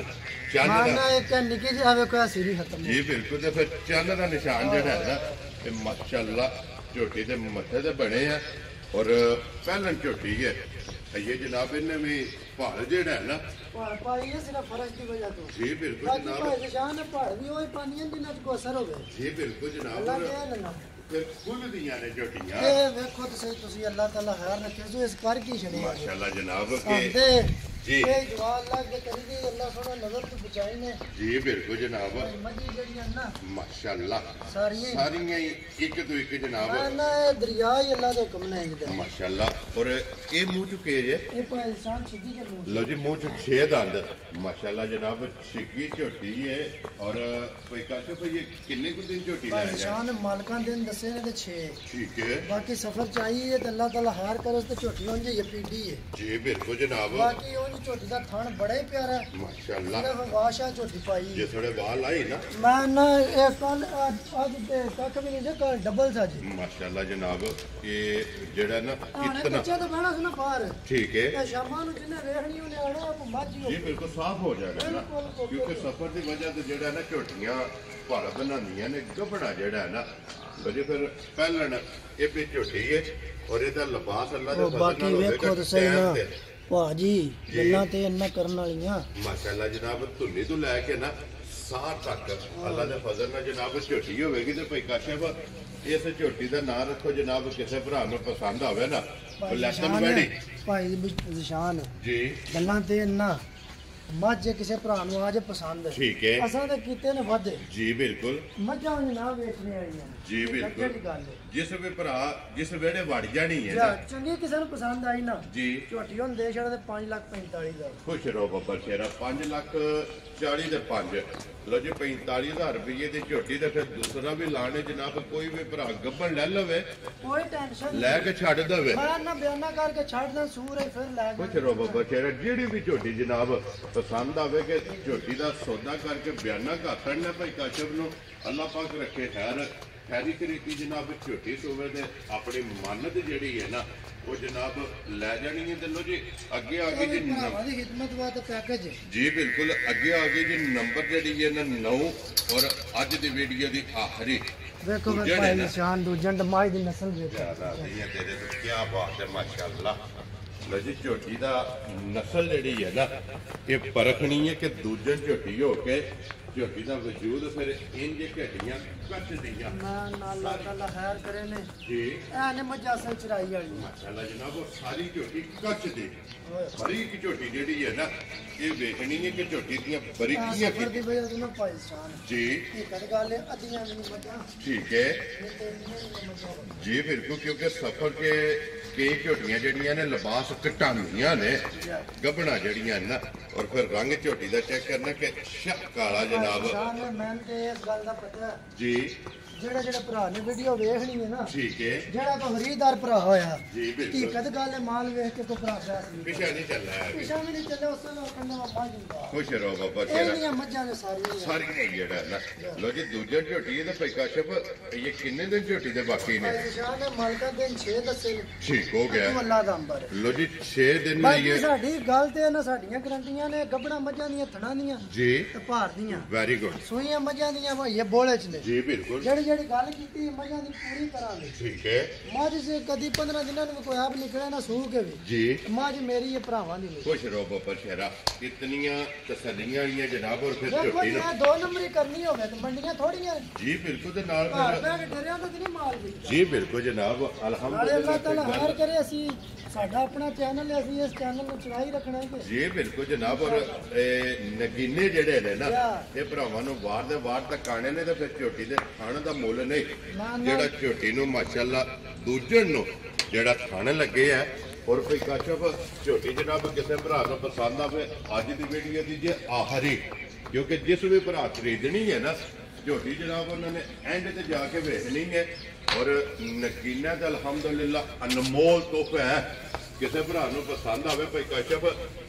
चन्न हाँ दा ना एक निकी जी आवे कोई सिरी खत्म जी बिल्कुल ते फिर चन्न दा निशान जेड़ा है ना ये माशाल्लाह झोटी दे मथे ते बने हैं और पहलन झोटी है ये जनाब इन्हें भी भाल जेड़ा है ना पाई है सिर्फ फर्क की वजह तो जी बिल्कुल बाकी जनाब भाई निशान है पहाड़ भी होए पानी जिन्ना को असर होवे जी बिल्कुल अल्लाह जनाब दे लेना फिर खुल दियां ने झोटियां ये देखो तो सही तुसी अल्लाह ताला खैर रखे जो इस कर की छड़े माशाल्लाह जनाब के आंदे जी ये दुआ अल्लाह के करी दी अल्लाह सोना नजर तो बचाई ने जी बिल्कुल जनाब मजी जड़ियां ना माशाल्लाह सारियां सारियां ही एक तो एक जनाब मैं ना ये दरिया ही अल्लाह दे हुक्म ने इंदे माशाल्लाह और ये मुंह चुके जे ये भाई इंसान सीधी के मुंह लो जी मुंह च 6 दंद माशाल्लाह जनाब छिगी झोटी है और कोई काशे भाई ये किन्ने कुछ दिन झोटी भाई लाया जाए इंसान मालकां दिन दसे ने ते 6 ठीक है बाकी सफर चाहिए तो अल्लाह ताला खैर करे तो झोटी हों जे ये पीडी है जी बिल्कुल जनाब बाकी उन झोटी का थन बड़ा ही प्यारा है माशाल्लाह सिर्फ वाशा झोटी पाई ये है थोड़े बाल आई ना मैं ना ये कल आज ते कख भी नहीं जे कल डबल था जी माशाल्लाह जनाब ये जेड़ा ना आने इतना बच्चे तो बहना सुना बाहर ठीक है ते शामां नु जिन्ने वेखनी उन्हें आना आपको माजी जी बिल्कुल साफ हो जाएगा ना बिल्कुल, क्योंकि सफर की वजह से जेड़ा ना झोटियां भाड़ा बनांदियां ने गबड़ा जेड़ा है ना वजह फिर पहलन ये भी झोटी है और ਇਹਦਾ ਲਿਬਾਸ ਅੱਲਾ ਦੇ ਉਹ ਬਾਕੀ ਵੇਖੋ ਤੇ ਸਹੀ ਨਾ ਭਾਜੀ ਗੱਲਾਂ ਤੇ ਇੰਨਾ ਕਰਨ ਵਾਲੀਆਂ ਮਾਸ਼ਾਅੱਲਾ ਜਨਾਬ ਧੁੰਨੀ ਤੋਂ ਲੈ ਕੇ ਨਾ ਸਾਹ ਤੱਕ ਅੱਲਾ ਦੇ ਫਜ਼ਲ ਨਾਲ ਜਨਾਬ ਝੋਟੀ ਹੋਵੇਗੀ ਤੇ ਭਾਈ ਕਾਸ਼ਫ ਇਸ ਝੋਟੀ ਦਾ ਨਾਂ ਰੱਖੋ ਜਨਾਬ ਕਿਸੇ ਭਰਾ ਨੂੰ ਪਸੰਦ ਆਵੇ ਨਾ ਲੈਸਨ ਵੈਡੀ ਭਾਈ ਦੀ ਨਿਸ਼ਾਨ ਜੀ ਗੱਲਾਂ ਤੇ ਇੰਨਾ ਮੱਝ ਕਿਸੇ ਭਰਾ ਨੂੰ ਆਜ ਪਸੰਦ ਹੈ ਠੀਕ ਹੈ ਅਸਾਂ ਤੇ ਕੀਤੇ ਨੇ ਵਾਧੇ ਜੀ ਬਿਲਕੁਲ ਮੱਝਾਂ ਨੂੰ ਨਾ ਵੇਚਣੇ ਆਈਆਂ ਜੀ ਬਿਲਕੁਲ ਜਿਹੜੀ ਗੱਲ ਹੈ ਜਿਸ ਵੀ ਭਰਾ ਜਿਸ ਵੇੜੇ ਵੜ ਜਾਣੀ ਹੈ ਜਾਂ ਨਾ ਚੰਗੀ ਕਿਸੇ ਨੂੰ ਪਸੰਦ ਆਈ ਨਾ ਜੀ ਝੋਟੀ ਹੁਣ ਦੇ ਛੜਾ ਤੇ 5,45,000 ਖੁਸ਼ ਰਹੋ ਬੱਬਰ ਸ਼ੇਰਾ 5,40,000 ਦੇ 5 ਲੋ ਜੀ 45,000 ਰੁਪਏ ਦੀ ਝੋਟੀ ਤੇ ਫਿਰ ਦੂਸਰਾ ਵੀ ਲਾਣੇ ਜਨਾਬ ਕੋਈ ਵੀ ਭਰਾ ਗੱਬਣ ਲੈ ਲਵੇ ਕੋਈ ਟੈਨਸ਼ਨ ਲੈ ਕੇ ਛੱਡ ਦੇਵੇ ਮੈਂ ਨਾ ਬਿਆਨਾ ਕਰਕੇ ਛੱਡ ਦਾਂ ਸੂਰ ਹੈ ਫਿਰ ਲੈ ਖੁਸ਼ ਰਹੋ ਬੱਬਰ ਸ਼ੇਰਾ ਜਿਹੜੀ ਵੀ ਝੋਟੀ ਜਨਾਬ ਪਸੰਦ ਆਵੇ ਕਿ ਝੋਟੀ ਦਾ ਸੌਦਾ ਕਰਕੇ ਬਿਆਨਾ ਘਾਤਣ ਨੇ ਭਾਈ ਕਾਸ਼ਫ ਨੂੰ ਅੱਲਾਹ ਪਾਕ ਰੱਖੇ ਖੈਰੀ ਕਰੀਤੀ ਜਨਾਬ ਝੋਟੀ ਸੋਵੇ ਤੇ ਆਪਣੀ ਮੰਨਤ ਜਿਹੜੀ ਹੈ ਨਾ ਉਹ ਜਨਾਬ ਲੈ ਜਾਣੀ ਹੈ ਦਿਲੋਂ ਜੀ ਅੱਗੇ ਆ ਗਈ ਜੀ ਭਰਾਵਾਂ ਦੀ ਖਿਦਮਤ ਵਾਸਤੇ ਪੈਕੇਜ ਜੀ ਬਿਲਕੁਲ ਅੱਗੇ ਆ ਗਈ ਜੀ ਨੰਬਰ ਜਿਹੜੀ ਹੈ ਨਾ 9 ਔਰ ਅੱਜ ਦੀ ਵੀਡੀਓ ਦੀ ਆਖਰੀ ਵੇਖੋ ਮੇਰੇ ਭਾਈ ਨਿਸ਼ਾਨ ਦੂਜਣ ਮਾਈ ਦੀ ਨਸਲ ਵੇਖੋ ਜਿਆਦਾ ਨਹੀਂ ਹੈ ਤੇਰੇ ਤੋਂ ਕੀ ਬਾਤ ਹੈ ਮਾਸ਼ਾਅੱਲਾ ਲੋ ਜੀ ਝੋਟੀ ਦਾ ਨਸਲ ਜਿਹੜੀ ਹੈ ਨਾ ਇਹ ਪਰਖਣੀ ਹੈ ਕਿ ਦੂਜਨ ਝੋਟੀ ਹੋ ਕੇ ਝੋਟੀ ਦਾ ਵਜੂਦ ਫਿਰ ਇੰਜ ਘਟੀਆਂ ਕੱਟ ਦੀਆਂ ਨਾ ਅੱਲਾਹ ਤਾਲਾ ਖੈਰ करे ने ਜੀ ਐ ਨੇ ਮੱਝਾਂ ਸੇ ਚਰਾਈ ਵਾਲੀ ਮਾਸ਼ਾਅੱਲਾ ਜਨਾਬ ਉਹ ਸਾਰੀ ਝੋਟੀ ਕੱਚ ਦੀ ਬਰੀਕ ਝੋਟੀ ਜਿਹੜੀ ਹੈ ਨਾ ਇਹ ਵੇਖਣੀ ਹੈ ਕਿ ਝੋਟੀ ਦੀਆਂ ਬਰੀਕੀਆਂ ਸਫਰ ਦੀ ਵਜ੍ਹਾ ਤੋਂ ਭਾਈ ਸਾਹਿਬ ਜੀ ਇਹ ਕਦ ਗੱਲ ਹੈ ਅੱਧੀਆਂ ਵੀ ਮੱਝਾਂ ਠੀਕ ਹੈ ਨਹੀਂ ਤੇ ਇੰਨੀਆਂ ਮੱਝਾਂ ਜੀ ਬਿਲਕੁਲ ਕਿਉਂਕਿ ਸਫਰ ਕੇ ਕਈ ਝੋਟੀਆਂ ਜਿਹੜੀਆਂ ਨੇ ਲਿਬਾਸ ਘਟਾਉਂਦੀਆਂ ਨੇ ਗੱਭਣਾ ਜਿਹੜੀਆਂ ਨੇ ਨਾ ਔਰ ਫਿਰ ਰੰਗ ਝੋਟੀ ਦਾ ਚੈੱਕ ਕਰਨਾ ਕਿ ਸ਼ੱਕ ਕਾਲਾ ਜਨਾਬ ਸਾਹਿਬ ਮੈਂ ਤੇ ਇਸ ਗੱਲ ਦਾ ਪਤਾ ਜੀ ਜਿਹੜਾ ਭਰਾ ਨੇ ਵੀਡੀਓ ਵੇਖਣੀ ਹੈ ਨਾ ਠੀਕ ਹੈ ਜਿਹੜਾ ਕੋ ਖਰੀਦਦਾਰ ਭਰਾ ਹੋਇਆ ਜੀ ਬਿਲਕੁਲ ਹਕੀਕਤ ਗੱਲ ਹੈ ਮਾਲ ਵੇਖ ਕੇ ਕੋ ਭਰਾ ਬੈਸ ਨਹੀਂ ਪਿਛਾ ਨਹੀਂ ਚੱਲਣਾ ਹੈ ਪਿਛਾ ਵੀ ਨਹੀਂ ਚੱਲੇ ਉਸ ਨੂੰ ਕਹਿੰਦਾ ਬਾਬਾ ਜਿੰਦਾ ਖੁਸ਼ ਰਹੋ ਬਾਬਾ ਇਹ ਤੇਰਾ ਦੀਆਂ ਮੱਝਾਂ ਨੇ ਸਾਰੀਆਂ ਹੀ ਜਿਹੜਾ ਨਾ ਲੋ ਜੀ ਦੂਜਾ ਝੋਟੀ ਇਹਦਾ ਭਾਈ ਕਾਸ਼ਪ ਇਹ ਕਿੰਨੇ ਦਿਨ ਝੋਟੀ ਦੇ ਬਾਕੀ ਨੇ ਨਿਸ਼ਾਨ ਨੇ ਮਾਲਕਾਂ ਦਿਨ 6 ਦੱਸੇ ਨੇ ਠੀਕ ਹੋ ਗਿਆ ਅੱਲਾਹ ਦਾ ਅੰਬਰ ਲੋ ਜੀ 6 ਦਿਨ ਬਾਕੀ ਲਈ ਸਾਡੀ ਗੱਲ ਤੇ ਨਾ ਸਾਡੀਆਂ ਗਰੰਟੀਆਂ ਨੇ ਗੱਬੜਾ ਮੱਝਾਂ ਦੀਆਂ ਥਣਾ ਦੀਆਂ ਜੀ ਤੇ ਭਾਰ ਦੀਆਂ ਵੈਰੀ ਗੁੱਡ ਸੂਈਆਂ ਮੱਝਾਂ ਦੀਆਂ ਭਾਈ ਬੋਲੇ ਚ ਨੇ ਜੀ ਬਿਲਕੁਲ ਜਿਹੜੀ ਗੱਲ ਕੀਤੀ ਮੱਝਾਂ ਦੀ ਪੂਰੀ ਕਰਾਂਗੇ ਠੀਕ ਹੈ ਮੱਝ ਸੇ ਕਦੀ 15 ਦਿਨਾਂ ਨੂੰ ਕੋਈ ਆਪ ਨਿਕਲੇ ਨਾ ਸੂ ਕੇ ਵੀ ਜੀ ਮੱਝ ਮੇਰੀ ਇਹ ਭਰਾਵਾਂ ਦੀ ਨਹੀਂ ਖੁਸ਼ ਰਹੋ ਬਾਬਾ ਸ਼ਹਿਰਾ ਇਤਨੀਆਂ ਤਸੱਲੀਆਂ ਆਈਆਂ ਜਨਾਬ ਔਰ ਫਿਰ ਦੇਖੋ ਝੋਟੀ ਜੇ ਨੂੰ ਦੋ ਨੰਬਰੀ ਕਰਨੀ ਹੋਵੇ ਤਾਂ ਮੰਡੀਆਂ ਥੋੜੀਆਂ ਜੀ ਬਿਲਕੁਲ ਤੇ ਨਾਲ ਘਰ ਫਿਰ ਬੈ ਕੇ ਡਰਿਆ ਤਾਂ ਨਹੀਂ ਮਾਲ ਵੀ ਜੀ ਬਿਲਕੁਲ ਜਨਾਬ ਨਾਲੇ ਅੱਲਾਹ ਅਲਹਮਦੁਲਿਲਾ ਤਾਲਾ ਹਾਰ ਕਰੇ ਅਸੀਂ ਸਾਡਾ ਆਪਣਾ ਚੈਨਲ ਹੈ ਅਸੀਂ ਇਸ ਚੈਨਲ ਨੂੰ ਚਲਾਈ ਰੱਖਣਾ ਹੈ ਜੀ ਬਿਲਕੁਲ ਜਨਾਬ ਔਰ ਨਗੀਨੇ ਜਿਹੜੇ ਨੇ ਨਾ ਇਹ ਭਰਾਵਾਂ ਨੂੰ ਵਾਰ ਦੇ ਵਾਰ ਤੱਕ ਆਣੇ ਨੇ ਤੇ ਫਿਰ ਝੋਟੀ ਦੇ ਖਾਣ ਦਾ ਮੁੱਲ ਨਹੀਂ ਜਿਹੜਾ ਝੋਟੀ ਨੂੰ ਮਾਸ਼ਾਅੱਲਾ ਦੂਜਣ ਨੂੰ ਜਿਹੜਾ ਖਾਣ ਲੱਗੇ ਆ ਔਰ ਕੋਈ ਕਾਸ਼ਫ ਝੋਟੀ ਜਨਾਬ ਕਿਸੇ ਭਰਾ ਨੂੰ ਪਸੰਦ ਆਵੇ ਅੱਜ ਦੀ ਵੀਡੀਓ ਦੀ ਜੇ ਆਖਰੀ ਕਿਉਂਕਿ ਜਿਸ ਵੀ ਭਰਾ ਖਰੀਦਣੀ ਹੈ ਨਾ ਝੋਟੀ ਜਨਾਬ ਉਹਨਾਂ ਨੇ ਐਂਡ ਤੇ ਜਾ ਕੇ ਵੇਖਣੀ ਹੈ ਔਰ ਨਗੀਨਾ ਦਾ ਅਲਹਮਦੁਲਿਲਾ ਅਨਮੋਲ ਤੋਹਫਾ ਹੈ ਕਿਸੇ ਭਰਾ ਨੂੰ ਪਸੰਦ ਆਵੇ ਭਾਈ ਕਾਸ਼ਫ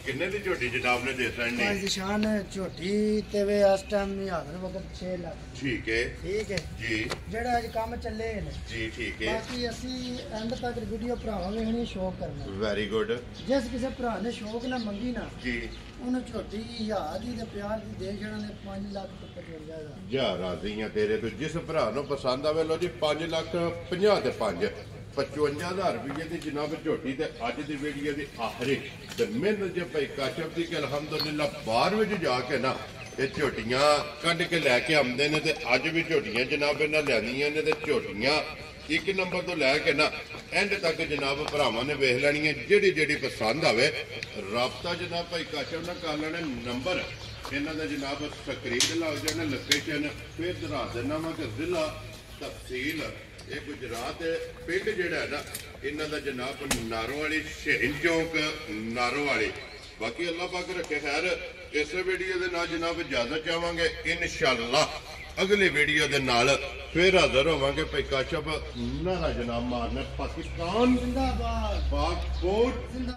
ਕਿੰਨੇ ਦੀ ਝੋਟੀ ਜਨਾਬ ਨੇ ਦੇ ਸਕਣੀ ਭਾਈ ਨਿਸ਼ਾਨ ਝੋਟੀ ਤੇ ਵੇ ਇਸ ਟਾਈਮ ਨਹੀਂ ਹਾਜ਼ਰ ਵਕਤ 6 ਲੱਖ ਠੀਕ ਹੈ ਜੀ ਜਿਹੜਾ ਅੱਜ ਕੰਮ ਚੱਲੇ ਨੇ ਜੀ ਠੀਕ ਹੈ ਬਾਕੀ ਅਸੀਂ ਐਂਡ ਤੱਕ ਵੀਡੀਓ ਭਰਾਵਾਂ ਵੇਖਣੀ ਸ਼ੌਕ ਕਰਨਾ ਵੈਰੀ ਗੁੱਡ ਜਿਸ ਕਿਸੇ ਭਰਾ ਨੇ ਸ਼ੌਕ ਨਾ ਮੰਗੀ ਨਾ ਜੀ ਉਹਨੂੰ ਝੋਟੀ ਯਾਰ ਦੀ ਤੇ ਪਿਆਰ ਦੀ ਦੇ ਜਾਣਾ ਨੇ 5 ਲੱਖ ਤੱਕ ਜੁੜ ਜਾਏਗਾ ਜਾ ਰਾਜ਼ੀਆਂ ਤੇਰੇ ਤੋਂ ਜਿਸ ਭਰਾ ਨੂੰ ਪਸੰਦ ਆਵੇ ਲੋ ਜੀ 5 ਲੱਖ 50 ਤੇ 5 55,000 ਰੁਪਏ ਦੀ ਜਨਾਬ ਝੋਟੀ ਤੇ ਅੱਜ ਦੀ ਵੀਡੀਓ ਦੀ ਆਖਰੀ ਤੇ ਮਿਹਨਤ ਜੇ ਭਾਈ ਕਾਸ਼ਫ ਦੀ ਕਿ ਅਲਹਮਦੁਲਿਲਾ ਬਾਹਰ ਵਿੱਚ ਜਾ ਕੇ ਨਾ ਇਹ ਝੋਟੀਆਂ ਕੱਢ ਕੇ ਲੈ ਕੇ ਆਉਂਦੇ ਨੇ ਤੇ ਅੱਜ ਵੀ ਝੋਟੀਆਂ ਜਨਾਬ ਇਹਨਾਂ ਲਿਆਂਦੀਆਂ ਨੇ ਤੇ ਝੋਟੀਆਂ ਇੱਕ ਨੰਬਰ ਤੋਂ ਲੈ ਕੇ ਨਾ ਐਂਡ ਤੱਕ ਜਨਾਬ ਭਰਾਵਾਂ ਨੇ ਵੇਖ ਲੈਣੀਆਂ ਜਿਹੜੀ ਪਸੰਦ ਆਵੇ ਰਾਬਤਾ ਜਨਾਬ ਭਾਈ ਕਾਸ਼ਫ ਨਾਲ ਕਰ ਲੈਣਾ ਨੰਬਰ ਇਹਨਾਂ ਦਾ ਜਨਾਬ ਸਕਰੀਨ ਲੱਗ ਜਾਣਾ ਲੋਕੇਸ਼ਨ ਫਿਰ ਦਰਾ ਦੇਣਾ ਵਾ ਕਿ ਜ਼ਿਲ੍ਹਾ ਤਹਿਸੀਲ ਇਹ ਗੁਜਰਾਤ ਪਿੰਡ ਜਿਹੜਾ ਹੈ ਨਾ ਇਹਨਾਂ ਦਾ ਜਨਾਬ ਨਾਰੋਵਾਲੀ ਸ਼ਹੀਦ ਚੌਕ ਨਾਰੋਵਾਲੀ ਬਾਕੀ ਅੱਲਾਹ ਪਾਕ ਰੱਖੇ ਖੈਰ ਇਸੇ ਵੀਡੀਓ ਦੇ ਨਾਲ ਜਨਾਬ ਇਜਾਜ਼ਤ ਚਾਹਾਂਗੇ ਇਨਸ਼ਾਅੱਲਾ ਅਗਲੇ ਵੀਡੀਓ ਦੇ ਨਾਲ ਫਿਰ ਹਾਜ਼ਰ ਹੋਵਾਂਗੇ ਭਾਈ ਕਾਸ਼ਫ ਨਾਰਾ ਜਨਾਬ ਮਾਰਨਾ ਪਾਕਿਸਤਾਨ ਜ਼ਿੰਦਾਬਾਦ ਪਾਕ ਕੋਟ